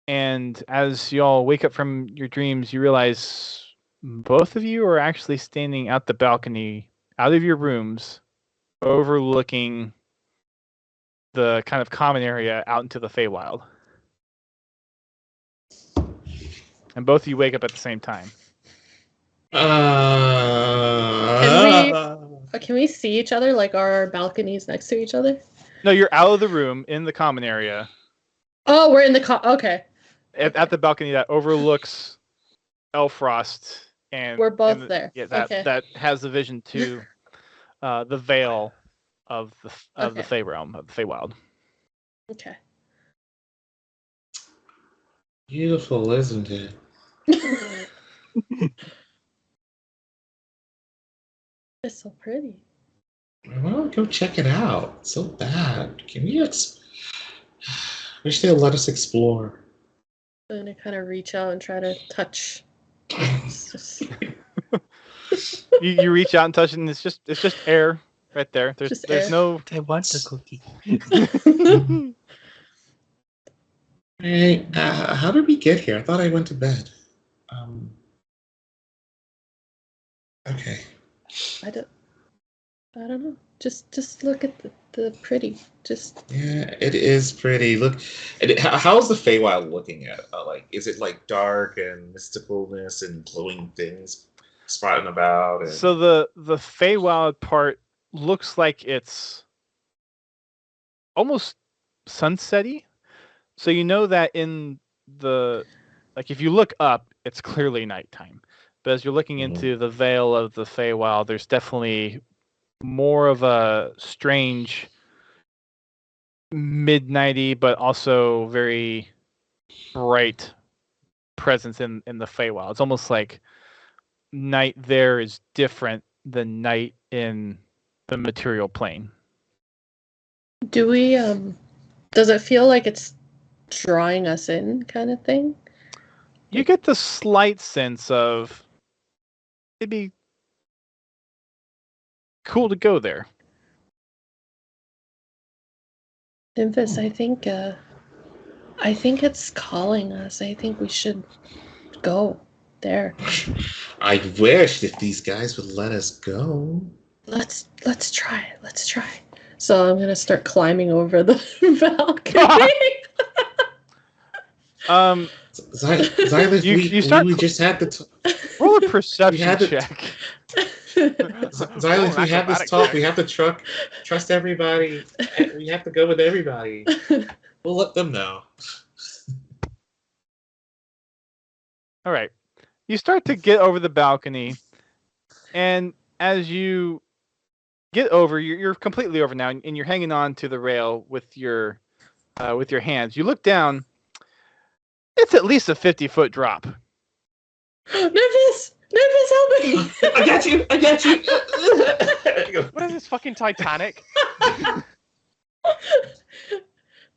And as you all wake up from your dreams, you realize both of you are actually standing out the balcony, out of your rooms, overlooking the kind of common area out into the Feywild. And both of you wake up at the same time. Can we see each other? Like, are our balconies next to each other? No, you're out of the room in the common area. Oh, we're in the okay. At the balcony that overlooks Elfrost, and we're both there. Yeah, that has the vision to the veil of the Fey realm, of the Feywild. Okay. Beautiful, isn't it? It's so pretty. Why don't we go check it out? So bad. Can we wish they'll let us explore. I'm gonna kind of reach out and try to touch. You reach out and touch it, and it's just air right there. There's air. no. I want the cookie. Hey, how did we get here? I thought I went to bed. Okay. I don't know. Just look at the pretty. Yeah, it is pretty. Look, how's the Feywild looking at? Is it like dark and mysticalness and glowing things sprouting about? And... So the Feywild part looks like it's almost sunsetty. So you know that in if you look up, it's clearly nighttime. But as you're looking into the veil of the Feywild, there's definitely more of a strange midnighty, but also very bright presence in the Feywild. It's almost like night there is different than night in the material plane. Do we does it feel like it's drawing us in, kind of thing? You get the slight sense of it'd be cool to go there. Nymphis, I think it's calling us. I think we should go there. I wish if these guys would let us go. Let's try. Let's try. So I'm gonna start climbing over the balcony. Xylith, we just had the roll a perception check. Xylith, we had this talk. We have to trust everybody. We have to go with everybody. We'll let them know. All right. You start to get over the balcony, and as you get over, you're completely over now, and you're hanging on to the rail with your hands. You look down. It's at least a 50-foot drop. Nymphis, help me! I got you. What is this fucking Titanic? I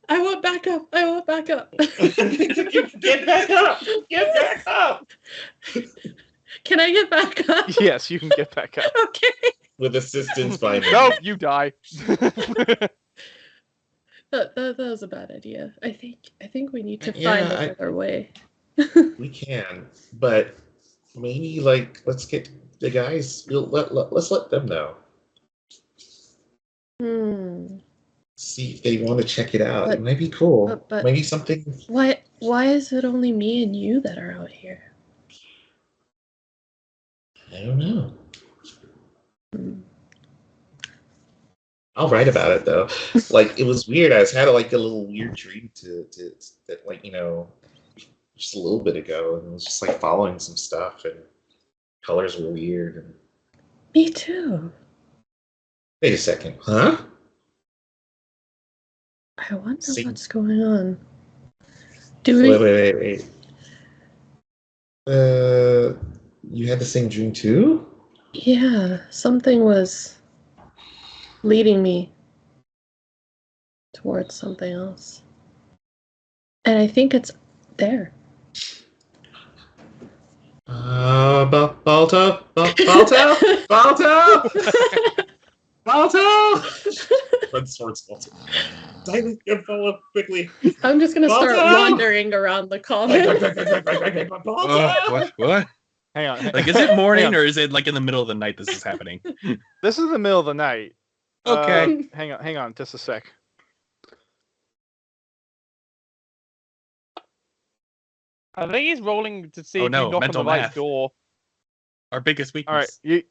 want back up. Get back up. Get back up. Can I get back up? Yes, you can get back up. Okay. With assistance by me. Nope, you die. That was a bad idea. I think we need to find another way. We can, but maybe let's get the guys. Let's let them know. See if they want to check it out. It might be cool. But maybe something. Why is it only me and you that are out here? I don't know. I'll write about it though. Like it was weird. I had like a little weird dream to that like just a little bit ago, and it was just like following some stuff, and colors were weird. And Me too. wait a second, huh? I wonder See- what's going on. Do we? Wait. You had the same dream too? Yeah, something was leading me towards something else. And I think it's there. Balto? Run towards Balto. Silent, follow up quickly. I'm just gonna start Balto! wandering around the common. What? Hang on. Like, is it morning Hang on. or is it like in the middle of the night this is happening? This is the middle of the night. Okay. Hang on, just a sec. I think he's rolling to see Oh, if no, you knock on mental the right math. door. Our biggest weakness. All right,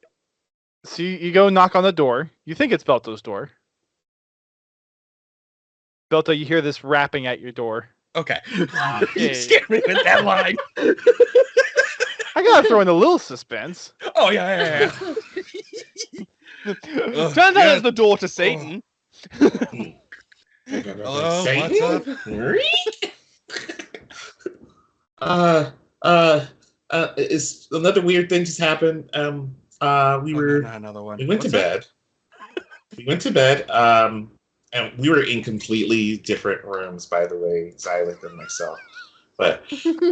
you go knock on the door. You think it's Belto's door. Belto, you hear this rapping at your door. Okay. Yeah. You scared me with that line. I gotta throw in a little suspense. Oh, yeah. Turns out yeah. it's the door to Satan. Hello, Satan? what's up? Is another weird thing just happened. We were Not another one. we went to What's up? bed. We went to bed. And we were in completely different rooms, by the way, Xylith and myself. But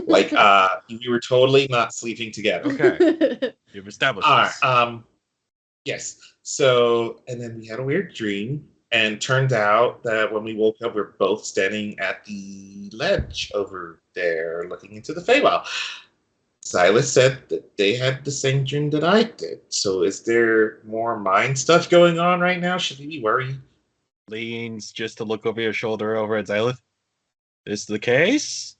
like, we were totally not sleeping together. Okay. You've established All this. right. Yes. So, and then we had a weird dream, and turned out that when we woke up, we we're both standing at the ledge over there, looking into the Feywild. Silas said that they had the same dream that I did. So, is there more mind stuff going on right now? Should we be worried? Leans just to look over your shoulder over at Xylith. Is the case?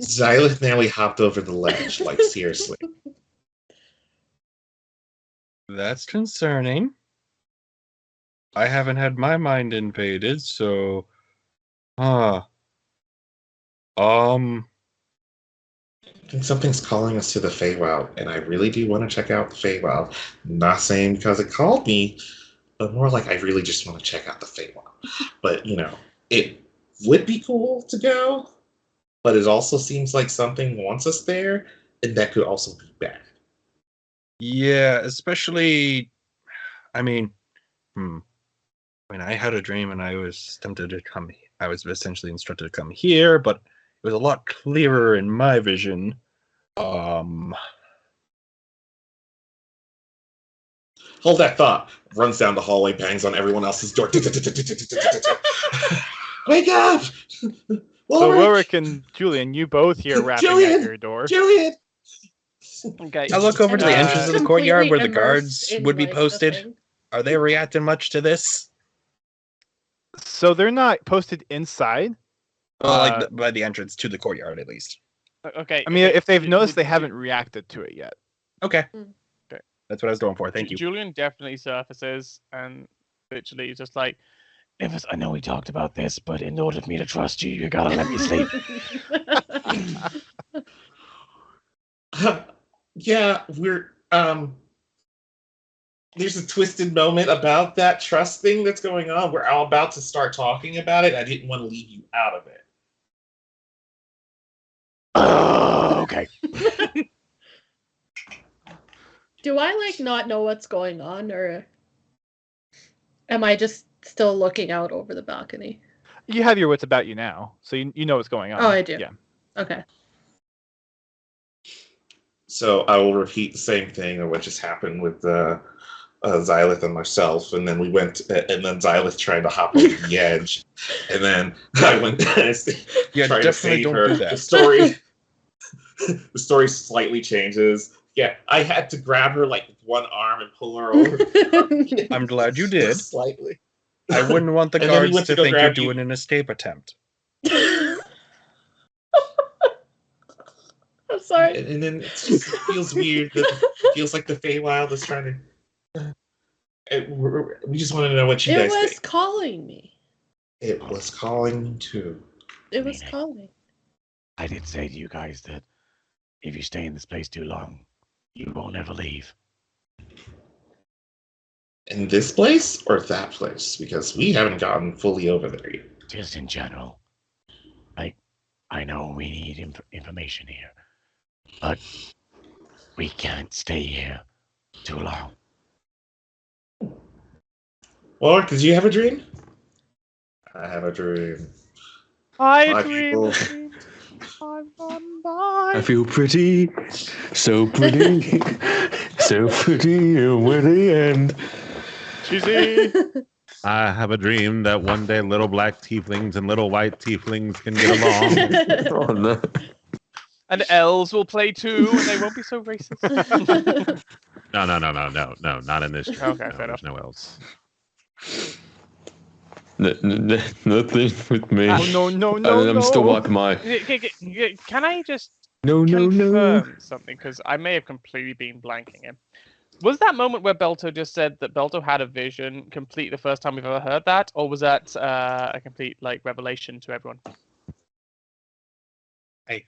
Xylith nearly hopped over the ledge, like seriously. That's concerning. I haven't had my mind invaded, so... I think something's calling us to the Feywild, and I really do want to check out the Feywild. Not saying because it called me, but more like I really just want to check out the Feywild. But, it would be cool to go, but it also seems like something wants us there, and that could also be bad. Yeah, especially... I mean, when I had a dream and I was tempted to come... I was essentially instructed to come here, but it was a lot clearer in my vision. Hold that thought. Runs down the hallway, bangs on everyone else's door. Wake up! So Ulrich! Ulrich and Julian, you both hear rapping Julian! at your door. Julian! Okay. I look over to the And entrance of the courtyard where the guards would be posted. Are they reacting much to this? So they're not posted inside. By the entrance to the courtyard, at least. Okay. I mean, okay, if they've Ju- noticed, Ju- they haven't reacted to it yet. Okay. Okay. That's what I was going for. Thank you. Julian definitely surfaces and literally just like, Nimbus, I know we talked about this, but in order for me to trust you, you gotta let me sleep. Yeah, we're there's a twisted moment about that trust thing that's going on. We're all about to start talking about it. I didn't want to leave you out of it. Okay. Do I not know what's going on, or am I just still looking out over the balcony? You have your wits about you now, so you know what's going on. Oh, I do. Yeah. Okay. So I will repeat the same thing of what just happened with Xylith and myself, and then we went, and then Xylith tried to hop over the edge, and then I went Yeah, trying to definitely save don't her. do that. The story slightly changes. Yeah, I had to grab her with one arm and pull her over. I'm glad you did. Slightly. I wouldn't want the And then we guards went to to go think you're grab you. doing an escape attempt. I'm sorry. And then it feels weird. It feels like the Feywild is trying to. We just want to know what you It guys was think. calling me. It was calling me too. It was Meaning? calling. I did say to you guys that if you stay in this place too long, you won't ever leave. In this place or that place? Because we haven't gotten fully over there yet. Just in general. Like, I know we need information here, but we can't stay here too long. Well, did you have a dream? I have a dream. I My dream people. a dream. I'm gone by. I feel pretty, so pretty, so pretty, and we're the end. Cheesy. I have a dream that one day little black tieflings and little white tieflings can get along. Oh no. And elves will play too, and they won't be so racist. No, not in this. Okay, no, fair there's enough. no else. Nothing with me. Oh, no, I'm still wiping my. Can I just No. confirm something? Because I may have completely been blanking him. Was that moment where Belto just said that Belto had a vision complete the first time we've ever heard that? Or was that a complete revelation to everyone? That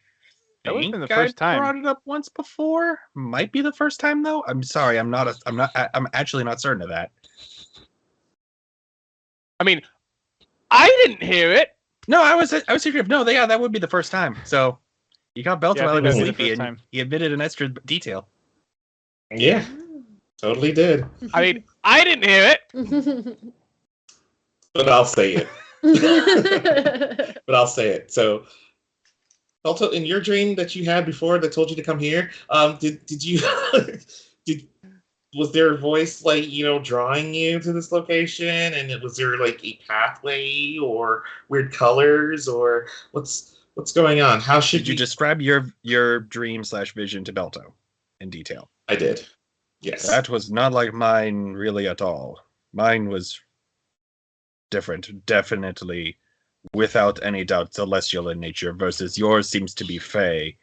would've think been the first I time. brought it up once before. Might be the first time though. I'm sorry. I'm actually not certain of that. I mean, I didn't hear it. No, I was thinking of no. Yeah, that would be the first time. So you got Belton Yeah, I while he think was that'd be the sleepy, first and time. he admitted an extra detail. Yeah, totally did. I mean, I didn't hear it. But I'll say it. But I'll say it. So, also, in your dream that you had before that told you to come here, did you was there a voice drawing you to this location, and was there like a pathway or weird colors or what's going on? How should Did you we... describe your dream/vision to Belto in detail? I did. Yes. That was not like mine really at all. Mine was different, definitely, without any doubt, celestial in nature, versus yours seems to be Fey,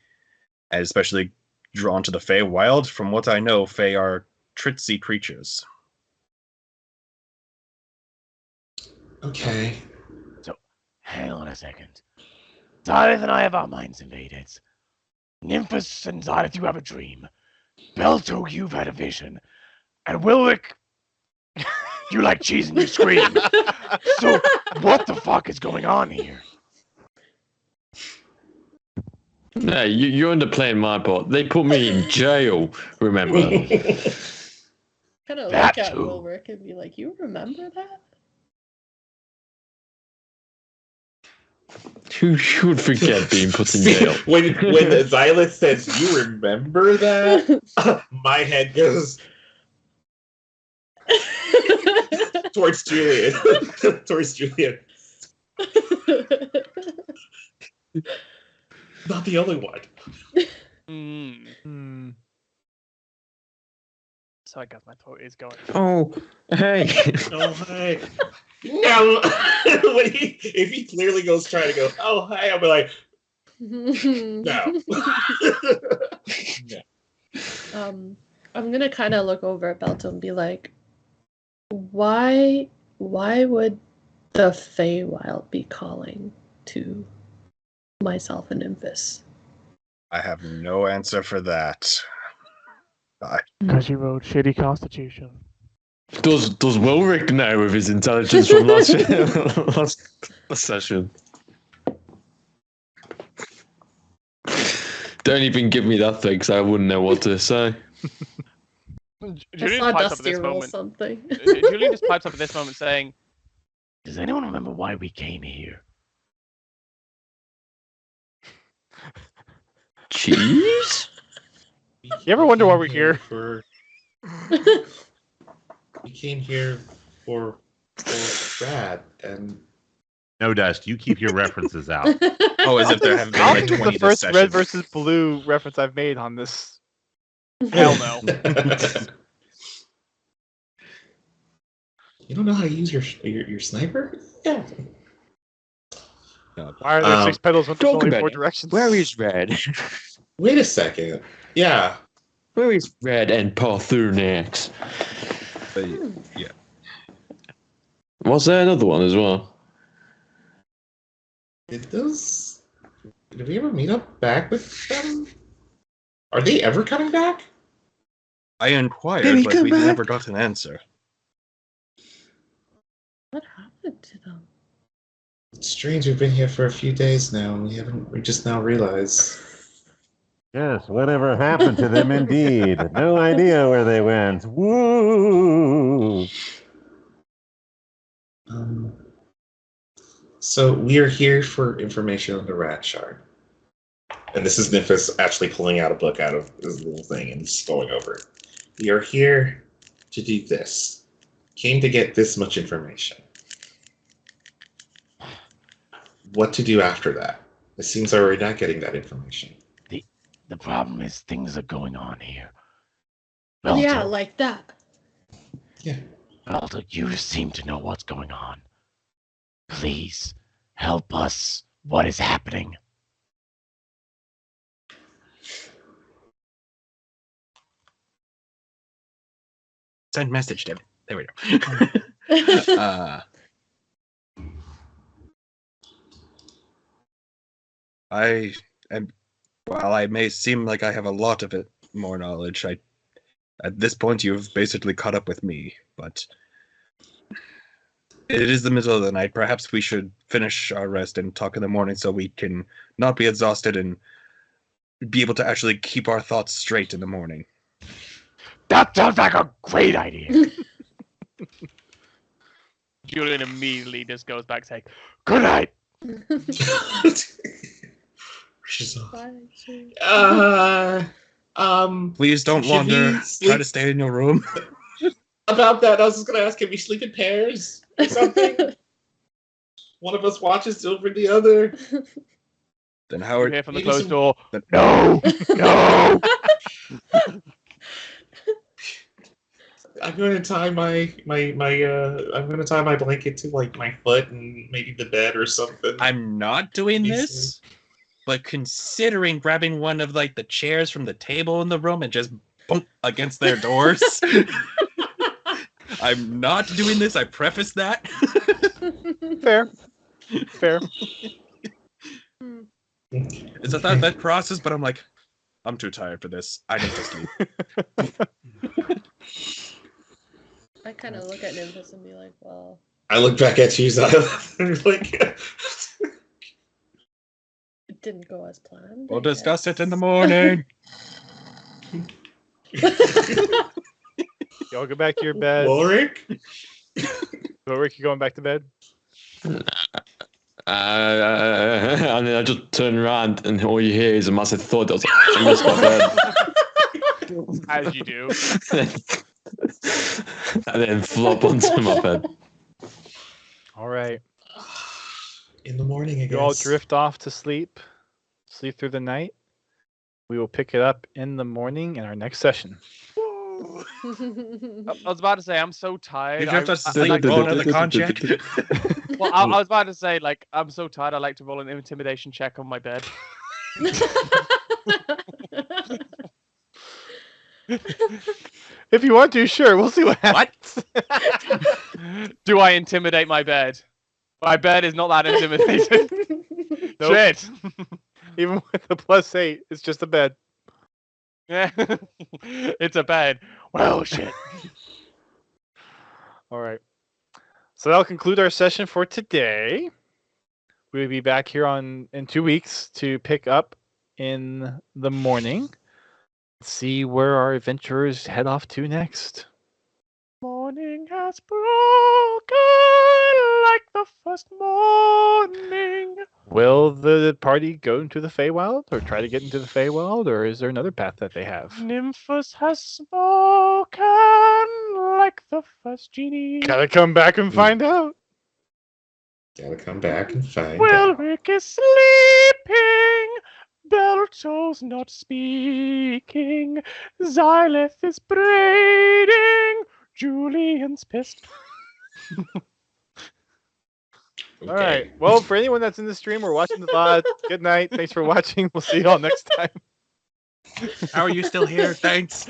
and especially drawn to the Fey wild. From what I know, Fey are tricksy creatures. Okay. So, hang on a second. Zareth and I have our minds invaded. Nymphus and Zareth, you have a dream. Belto, you've had a vision. And Wilwick, you like cheese and you scream. So, what the fuck is going on here? No, you're underplaying my part. They put me in jail, remember? Kind of That look at too. Wilrick and be like, "You remember that?" Who should forget being put in jail? when Xylith says, "You remember that?" My head goes towards Julian. Towards Julian. Not the only one. So I guess my throat is going. Oh, hey. Oh, hey. No. If he clearly goes trying to go, oh, hey, I'll be like, no. No. I'm gonna kind of look over at Belto and be like, why would the Feywild be calling to myself and Nymphus? I have no answer for that. Because you wrote shitty constitution. Does Wilrick know with his intelligence from last session? Don't even give me that thing, because I wouldn't know what to say. I Julian saw pipes up at Dusty this roll moment. something. Julian just pipes up at this moment saying, Does anyone remember why we came here? Cheese? You ever wonder why we're here? We came here for Brad, and No, Dust, you keep your references out. Oh, as if there have been I like don't think 20 it's the first this red session. versus blue reference I've made on this. hell no. You don't know how to use your sniper? Yeah. Why are there 6 pedals when there's talk only about 4 it. directions? Where is Red? Wait a second. Yeah. Where is Red and Parthurnax? Yeah. Was there another one as well? Did we ever meet up back with them? Are they ever coming back? I inquired, Baby, but come we back. never got an answer. What happened to them? It's strange. We've been here for a few days now, and we just now realized. Yes, whatever happened to them indeed. No idea where they went. Woo! So we are here for information on the rat shard. And this is Nymphus actually pulling out a book out of this little thing and just going over it. We are here to do this. Came to get this much information. What to do after that? It seems like we're not getting that information. The problem is things are going on here. Yeah, Belter, like that. Yeah. Belter, you seem to know what's going on. Please, help us. What is happening? Send message, David. There we go. I am. While I may seem like I have a lot of it, more knowledge, at this point you've basically caught up with me. But it is the middle of the night. Perhaps we should finish our rest and talk in the morning, so we can not be exhausted and be able to actually keep our thoughts straight in the morning. That sounds like a great idea. Julian immediately just goes back saying, Good night. Please don't Should wander. we sleep- Try to stay in your room. About that, I was just going to ask, can we sleep in pairs or something? One of us watches over the other. Then you Howard, hear from the maybe closed some- door, No, no. I'm going to tie my blanket to like my foot and maybe the bed or something. I'm not doing Me this, but considering grabbing one of like the chairs from the table in the room and just bump against their doors. I'm not doing this. I preface that. Fair. Fair. It's a thought that crosses, but I'm like, I'm too tired for this. I need to sleep. I kind of look at Nymphus and be like, well, I look back at you, Zyla, like, it didn't go as planned. We'll I discuss it in the guess. morning. Y'all go back to your bed. Ulrich? Ulrich, you going back to bed? And then I just turn around and all you hear is a massive thud. I was like, I missed my bed. as you do. And then flop onto my bed. All right. In the morning, I guess. You all drift off to sleep. Sleep through the night. We will pick it up in the morning in our next session. I was about to say, I'm so tired. You drift us to I sleep. like Roll to- another con check. Well, I was about to say, like, I'm so tired. I like to roll an intimidation check on my bed. If you want to, sure. We'll see what happens. Do I intimidate my bed? My bed is not that intimidating. Nope. Shit. Even with a +8, it's just a bed. Yeah. It's a bed. Well, shit. All right. So that'll conclude our session for today. We'll be back here in 2 weeks to pick up in the morning. See where our adventurers head off to next. Morning has broken like the first morning. Will the party go into the Feywild or try to get into the Feywild, or is there another path that they have? Nymphus has spoken like the first genie. Gotta come back and find out. Gotta come back and find out. Wilrick is sleeping. Belto's not speaking. Xyleth is braiding. Julian's pissed. Okay. All right. Well, for anyone that's in the stream or watching the VOD, good night. Thanks for watching. We'll see you all next time. How are you still here? Thanks.